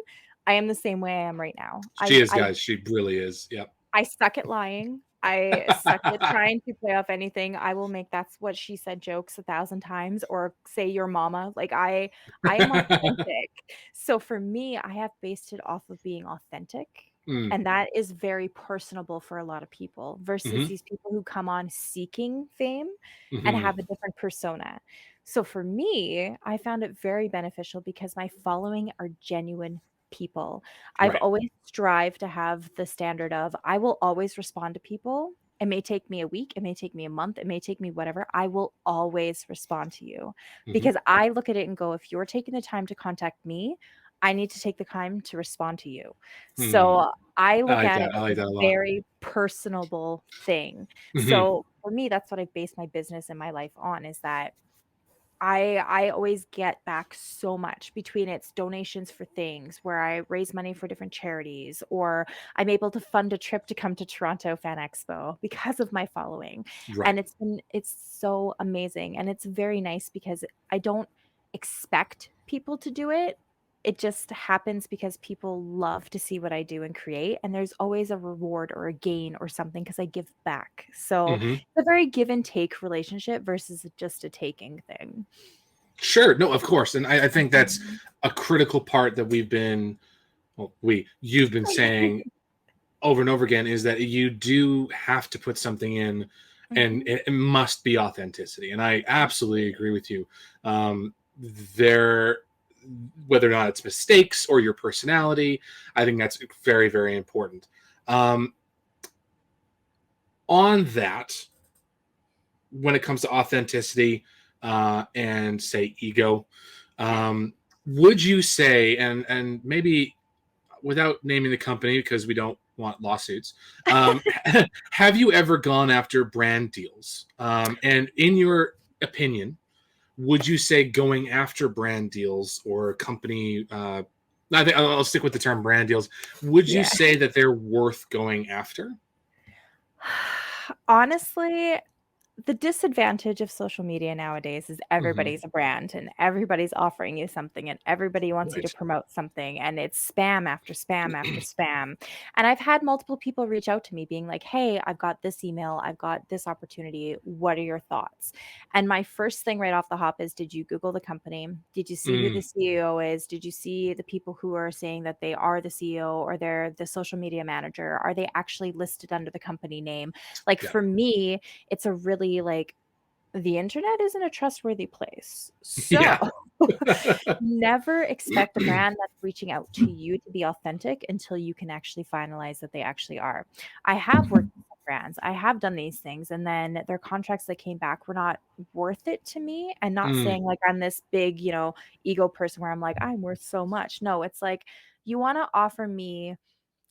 I am the same way I am right now. she is, guys. She really is. Yep. I suck at lying. I suck at trying to play off anything. I will make "that's what she said" jokes 1,000 times or say "your mama." Like, I am authentic. So for me, I have based it off of being authentic, Mm, and that is very personable for a lot of people versus hmm. these people who come on seeking fame and Hmm. have a different persona. So for me, I found it very beneficial because my following are genuine people. I've Right. always strived to have the standard of I will always respond to people. It may take me a week, it may take me a month, it may take me whatever. I will always respond to you Hmm. because I look at it and go, if you're taking the time to contact me, I need to take the time to respond to you. Hmm. So I I look like at it that. I as like a that a lot. very personable thing. Hmm. So for me, that's what I've based my business and my life on is that I always get back so much between its donations for things where I raise money for different charities, or I'm able to fund a trip to come to Toronto Fan Expo because of my following. Right. And it's so amazing. And it's very nice because I don't expect people to do it. It just happens because people love to see what I do and create. And there's always a reward or a gain or something because I give back. So Hmm. it's a very give and take relationship versus just a taking thing. Sure. No, of course, and I think that's Mhm. a critical part that you've been saying over and over again, is that you do have to put something in, and Mhm. it must be authenticity. And I absolutely agree with you. Um, there, whether or not it's mistakes or your personality, I think that's very, very important. Um, on that, when it comes to authenticity and say ego, um, would you say, and maybe without naming the company because we don't want lawsuits, um, have you ever gone after brand deals? And in your opinion, would you say going after brand deals or company? I think I'll stick with the term brand deals. Would you Yeah. say that they're worth going after? Honestly, the disadvantage of social media nowadays is everybody's a brand and everybody's offering you something and everybody wants you to Right. promote something, and it's spam after spam after spam. And I've had multiple people reach out to me being like, hey, I've got this email, I've got this opportunity, what are your thoughts? And my first thing right off the hop is, did you Google the company? Did you see who the CEO is? Did you see the people who are saying that they are the CEO or they're the social media manager? Are they actually listed under the company name? Like, Yeah. for me, it's a really, like, the internet isn't a trustworthy place. So Yeah. never expect a brand that's reaching out to you to be authentic until you can actually finalize that they actually are. I have worked with some brands. I have done these things, and then their contracts that came back were not worth it to me. And not saying like I'm this big, ego person where I'm like, I'm worth so much. No, it's like, you want to offer me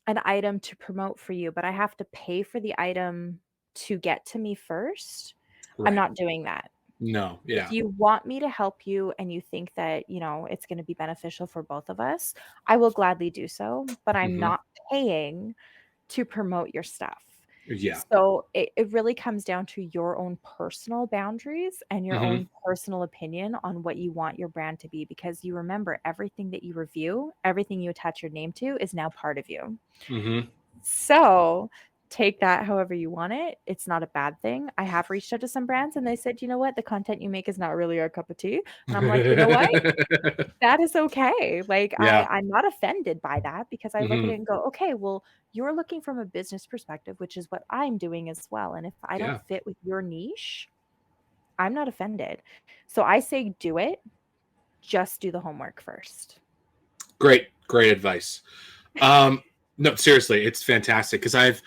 an item to promote for you, but I have to pay for the item to get to me first. I'm Right. not doing that. No. If Yeah. you want me to help you and you think that, it's going to be beneficial for both of us, I will gladly do so, but I'm not paying to promote your stuff. Yeah. So it really comes down to your own personal boundaries and your own personal opinion on what you want your brand to be, because you remember, everything that you review, everything you attach your name to is now part of you. So take that however you want it. It's not a bad thing. I have reached out to some brands and they said, you know what, the content you make is not really our cup of tea. And I'm like, you know what? That is okay. Like, Yeah. I'm not offended by that, because I look at it Mhm. and go, okay, well, you're looking from a business perspective, which is what I'm doing as well. And if I don't Yeah. fit with your niche, I'm not offended. So I say do it. Just do the homework first. Great advice. No, seriously, it's fantastic because I've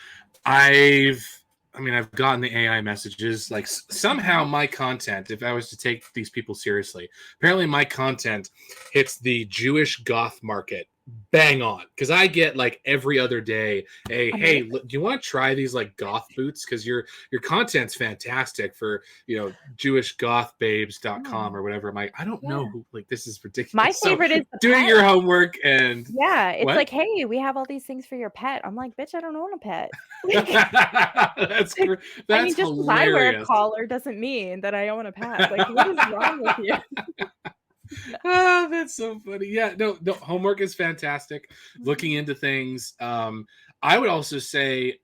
gotten the AI messages. Like somehow my content, if I was to take these people seriously, apparently my content hits the Jewish goth market bang on, because I get like every other day, hey, Amazing. do you want to try these like goth boots? Because your content's fantastic for jewishgothbabes.com Yeah. or whatever. I'm like, I don't know Yeah. who, like, this is My ridiculous. So favorite is the doing pet. your homework and Yeah, it's what? like, "Hey, we have all these things for your pet." I'm like, "Bitch, I don't own a pet." Like, that's like, I mean, that's just because I wear a hilarious. collar doesn't mean that I own a pet. Like, what is wrong with you? Oh, that's so funny. Yeah, no, homework is fantastic. Looking Mhm. into things. I would also say,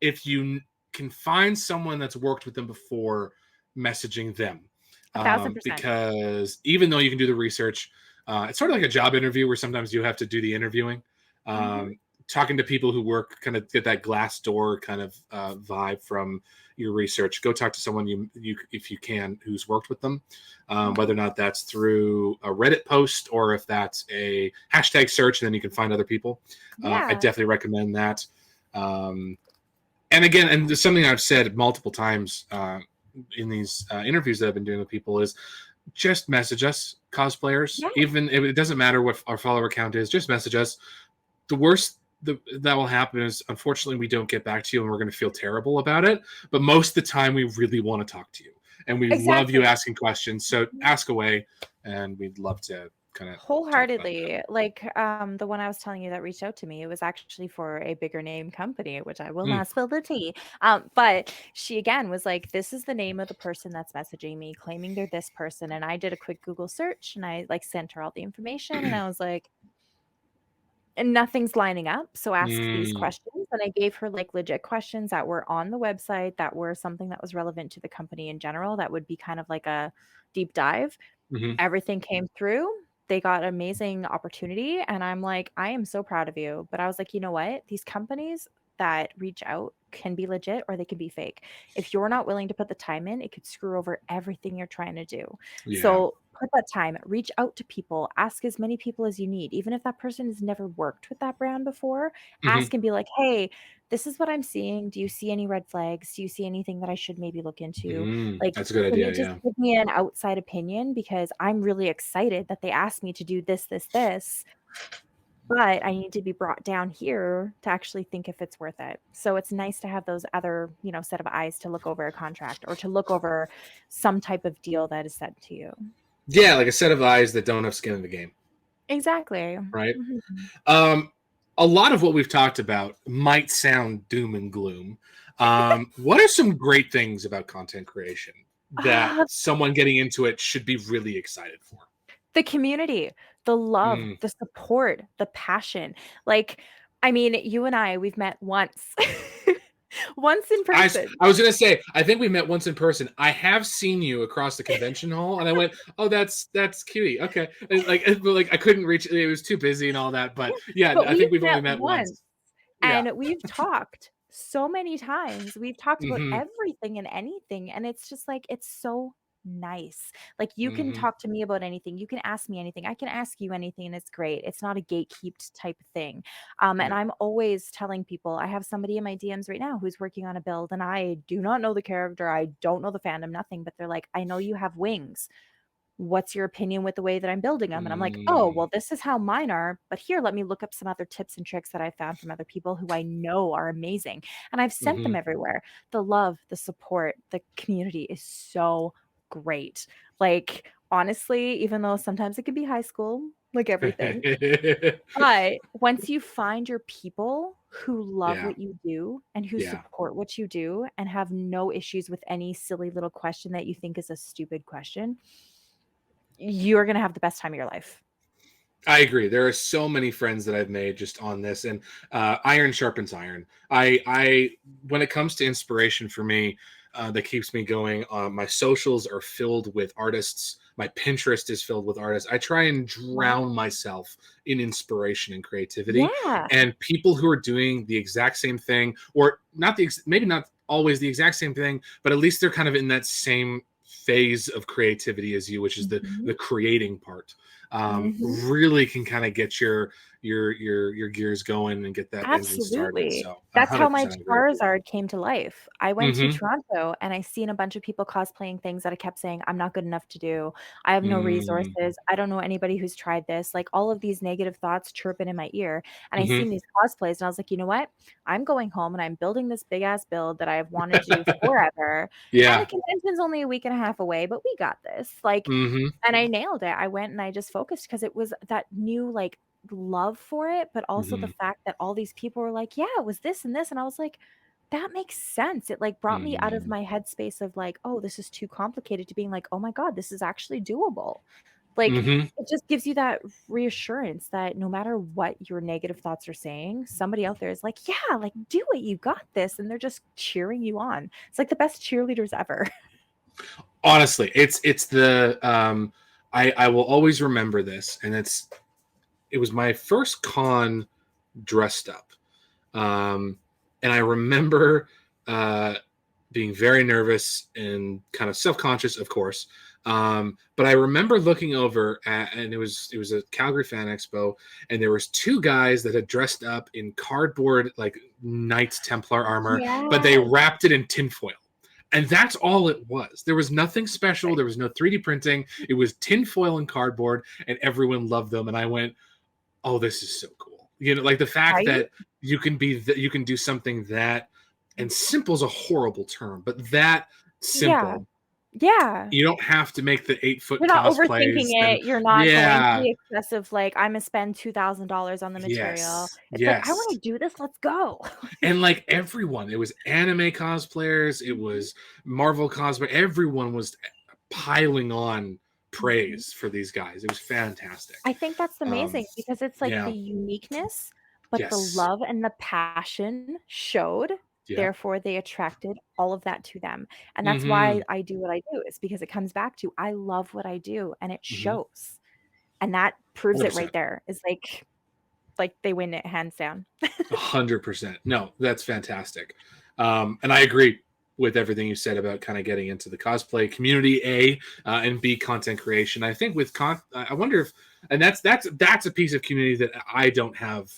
if you can find someone that's worked with them before, messaging them, 1,000%. because even though you can do the research, it's sort of like a job interview where sometimes you have to do the interviewing. Mhm. Talking to people who work, kind of get that glass door kind of vibe from your research. Go talk to someone you if you can, who's worked with them, whether or Mhm. not that's through a Reddit post or if that's a hashtag search, and then you can find other people. I Yeah. definitely recommend that. Um, and again, and there's something I've said multiple times in these interviews that I've been doing with people is, just message us, cosplayers. Yeah, Even if it doesn't matter what our follower count is, just message us. The worst that will happen is, unfortunately, we don't get back to you and we're going to feel terrible about it. But most of the time, we really want to talk to you and we love you exactly. asking questions. So Mhm. ask away, and we'd love to kind of talk about that. Wholeheartedly. Like, the one I was telling you that reached out to me, it was actually for a bigger name company, which I will Mm, not spill the tea. But she again was like, "This is the name of the person that's messaging me, claiming they're this person." And I did a quick Google search and I like sent her all the information and I was like, and nothing's lining up. So ask these mm, questions. And I gave her like legit questions that were on the website, that were something that was relevant to the company in general, that would be kind of like a deep dive. mhm. Everything came through. They got amazing opportunity, and I'm like, "I am so proud of you." But I was like, "You know what? These companies that reach out can be legit or they can be fake. If you're not willing to put the time in, it could screw over everything you're trying to do." Yeah. So put that time, reach out to people, ask as many people as you need. Even if that person has never worked with that brand before, Mhm. ask and be like, "Hey, this is what I'm seeing. Do you see any red flags? Do you see anything that I should maybe look into? Like, That's a good can idea. you just Yeah. give me an outside opinion? Because I'm really excited that they asked me to do this, but I need to be brought down here to actually think if it's worth it." So it's nice to have those other, set of eyes to look over a contract or to look over some type of deal that is sent to you. Yeah, like a set of eyes that don't have skin in the game, Exactly. right? Mhm. Um, a lot of what we've talked about might sound doom and gloom. What are some great things about content creation that Uh, someone getting into it should be really excited for? the community, the love, Mm. the support, the passion. Like, I mean, you and I, we've met once. Once in person. I was gonna say, I think we met once in person. I have seen you across the convention hall, and I went, "Oh, that's cutie." Okay, and like I couldn't reach. It was too busy and all that. But yeah, But I we've think we've met only met once once. Yeah. and we've talked so many times. We've talked about Hmm. everything and anything. And it's just like, it's so nice. Like, you can Hmm. talk to me about anything. You can ask me anything. I can ask you anything. And it's great. It's not a gatekept type of thing. And Yeah. I'm always telling people, I have somebody in my DMs right now who's working on a build, and I do not know the character. I don't know the fandom, nothing. But they're like, I know you have wings. What's your opinion with the way that I'm building them? And I'm like, oh, Mm. well, this is how mine are. But here, let me look up some other tips and tricks that I found from other people who I know are amazing. And I've sent them Hmm. everywhere. The love, the support, the community is so great. Like, honestly, even though sometimes it can be high school, like everything. But once you find your people who love Yeah. what you do and who Yeah. support what you do and have no issues with any silly little question that you think is a stupid question, you're gonna have the best time of your life. I agree. There are so many friends that I've made just on this, and iron sharpens iron. When it comes to inspiration for me, that keeps me going. My socials are filled with artists. My Pinterest is filled with artists. I try and drown Wow. myself in inspiration and creativity, Yeah. and people who are doing the exact same thing, or not maybe not always the exact same thing, but at least they're kind of in that same phase of creativity as you, which is the Mhm. creating part. Mhm. Really can kind of get your gears going and get that engine started. Absolutely. So That's how my 100% agree. Charizard came to life. I went to Mm-hmm. Toronto and I seen a bunch of people cosplaying things that I kept saying, I'm not good enough to do. I have no Mm-hmm. resources. I don't know anybody who's tried this. Like, all of these negative thoughts chirping in my ear. And I Mm-hmm. seen these cosplays and I was like, you know what? I'm going home and I'm building this big ass build that I've wanted to do forever. And the Yeah. convention's only a week and a half away, but we got this. Like, Mm-hmm. and I nailed it. I went and I just focused because it was that new, like, love for it, but also the Mm-hmm. fact that all these people were like, "Yeah, it was this and this," and I was like, "That makes sense." It, like, brought me out of Mm-hmm. my headspace of like, "Oh, this is too complicated," to being like, "Oh my god, this is actually doable." Like, Mm-hmm. it just gives you that reassurance that no matter what your negative thoughts are saying, somebody out there is like, "Yeah, like, do it. You got this." And they're just cheering you on. It's like the best cheerleaders ever. Honestly, it's the I will always remember this, and it was my first con dressed up. Um, and I remember uh, being very nervous and kind of self-conscious, of course. But I remember looking over and it was a Calgary Fan Expo, and there was two guys that had dressed up in cardboard like Knights Templar armor, but they Yes. wrapped it in tinfoil. And that's all it was. There was nothing special. There was no 3D printing. It was tinfoil and cardboard, and everyone loved them. And I went, oh, this is so cool. Like the fact Right? that you can do something that, and simple is a horrible term, but that Yeah. simple. Yeah. You don't have to make the 8 foot You're not overthinking cosplays, and it, you're not going to yeah, the excessive, like, "Imma spend $2,000 on the material." yes, It's like, "I yes, wanna do this, let's go." and like everyone, it was anime cosplayers, it Mhm, was Marvel cosplay. Everyone was piling on mhm. praise for these guys. It was fantastic. I think that's Um, amazing because it's, like, the yeah, uniqueness, but the yes, love and the passion showed, yeah. therefore they attracted all of that to them, and that's why Mm-hmm. I do what I do, is because it comes back to, I love what I do, and it Mm-hmm. shows, and that proves it right 100%. there. It's like, they win it hands down. 100%. No, that's fantastic. And I agree with everything you said about kind of getting into the cosplay community, and B, content creation. I think I wonder if, and that's a piece of community that I don't have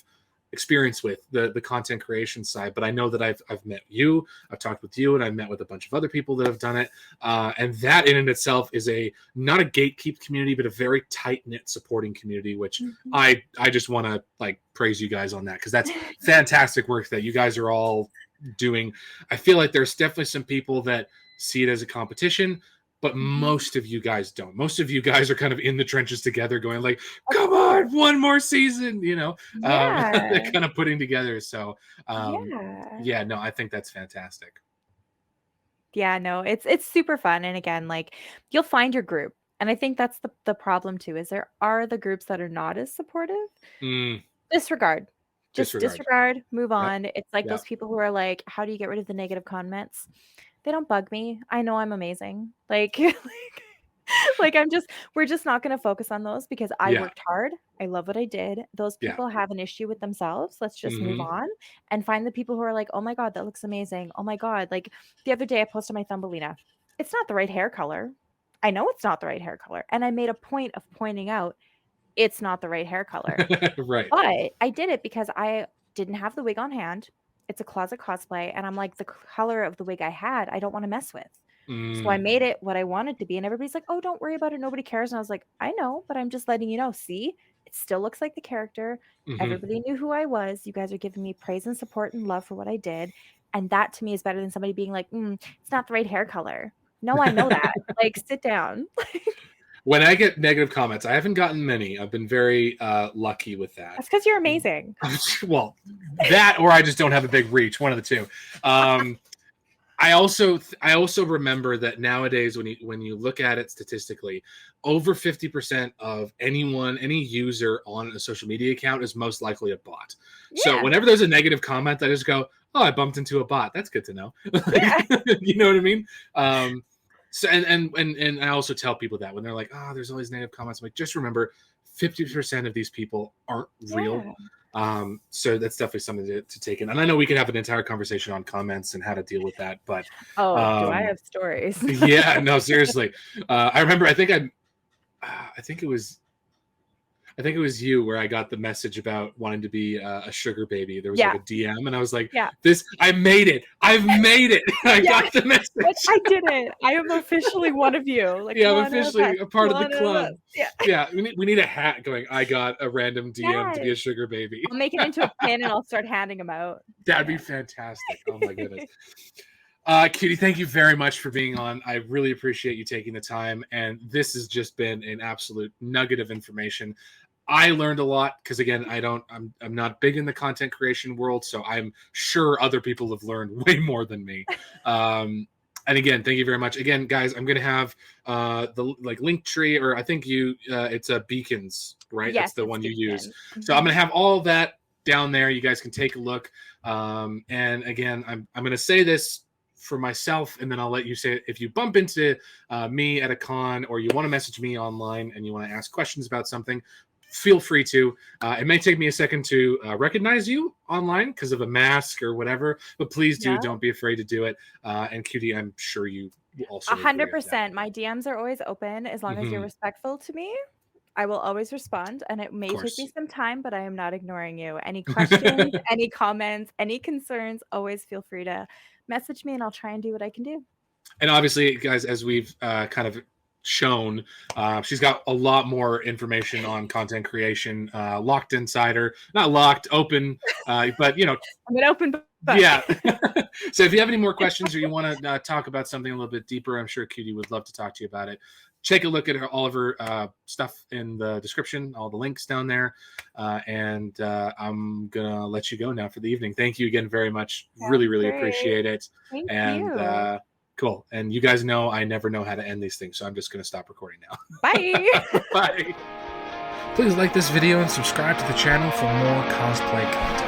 experience with, the content creation side, but I know that I've met you, I've talked with you, and I've met with a bunch of other people that have done it, and that in and itself is a not a gatekeep community, but a very tight knit supporting community, which Mhm. I just want to like praise you guys on that, because that's fantastic work that you guys are all doing. I feel like there's definitely some people that see it as a competition. but most of you guys don't. Most of you guys are kind of in the trenches together going like, Of come course. on, one more season, you know, Yeah. they're kind of putting together. So Yeah. yeah, no, I think that's fantastic. Yeah, no, it's super fun. And again, like you'll find your group. And I think that's the problem too, is there are the groups that are not as supportive. Mm, Disregard. Just disregard. disregard, move Yep. on. It's like Yep. those people who are like, how do you get rid of the negative comments? They don't bug me. I know I'm amazing. Like, like we're just not going to focus on those because I Yeah. worked hard. I love what I did. Those Yeah. people have an issue with themselves. Let's just move Hmm. on and find the people who are like, oh my God, that looks amazing. Oh my God. Like the other day I posted my Thumbelina. It's not the right hair color. I know it's not the right hair color. And I made a point of pointing out it's not the right hair color. Right. But I did it because I didn't have the wig on hand. It's a closet cosplay, and I'm like, the color of the wig I had, I don't wanna mess with. So I Mm, made it what I wanted to be, and everybody's like, "Oh, don't worry about it, nobody cares." And I was like, "I know, but I'm just letting you know. See? It still looks like the character. hmm. Everybody knew who I was. You guys are giving me praise and support and love for what I did, and that to me is better than somebody being like, it's not the right hair color.' No, I know that. Like, sit down." When I get negative comments, I haven't gotten many. I've been very lucky with that. That's because 'cause you're amazing. Well, that or I just don't have a big reach. One of the two. I also remember that nowadays when you look at it statistically, over 50% of any user on a social media account is most likely a bot. So Yeah. whenever there's a negative comment, I just go, "Oh, I bumped into a bot. That's good to know." Yeah. You know what I mean? So and I also tell people that when they're like, "Oh, there's all these negative comments," I'm like, just remember, 50% of these people aren't real. Yeah. So that's definitely something to take in. And I know we could have an entire conversation on comments and how to deal with that, but Oh, do I um, have stories? yeah, no, seriously. I remember. I think it was you where I got the message about wanting to be a sugar baby. There was Yeah. like a DM, and I was like, Yeah. I made it. I've made it. I Yeah. got the message. But I did it. I am officially one of you. Like, Yeah, I'm one of us. officially a part of the One of us. club. Yeah. Yeah, we need a hat going, I got a random DM to be a Yes. sugar baby. I'll make it into a pin and I'll start handing them out. That'd be Yeah. fantastic. Oh my goodness. Cutie, thank you very much for being on. I really appreciate you taking the time. And this has just been an absolute nugget of information. I learned a lot because again, I'm not big in the content creation world, so I'm sure other people have learned way more than me. And again, thank you very much. Again, guys, I'm gonna have the link tree, or I think it's a Beacons, right? Yes, That's the it's one you use. Beacon. So I'm gonna have all of that down there. You guys can take a look. And again, I'm gonna say this for myself, and then I'll let you say it. If you bump into me at a con, or you want to message me online and you want to ask questions about something, feel free to. It may take me a second to recognize you online because of a mask or whatever, but please Yeah. don't be afraid to do it. And Cutie, I'm sure you will also agree with that. 100%. My DMs are always open as long as you're respectful to me. I will always respond, and it may take me some time, but I am not ignoring you. Any questions, any comments, any concerns, always feel free to message me, and I'll try and do what I can do. And obviously, guys, as we've kind of shown, she's got a lot more information on content creation. Locked Insider, not locked, open, but I'm an open book. Yeah. So if you have any more questions or you want to talk about something a little bit deeper, I'm sure Cutie would love to talk to you about it. Take a look at all of her stuff in the description, all the links down there. And I'm going to let you go now for the evening. Thank you again very much. Really, really appreciate it. Thank and you. Cool. And you guys know I never know how to end these things, so I'm just going to stop recording now. Bye. Bye. Please like this video and subscribe to the channel for more cosplay content.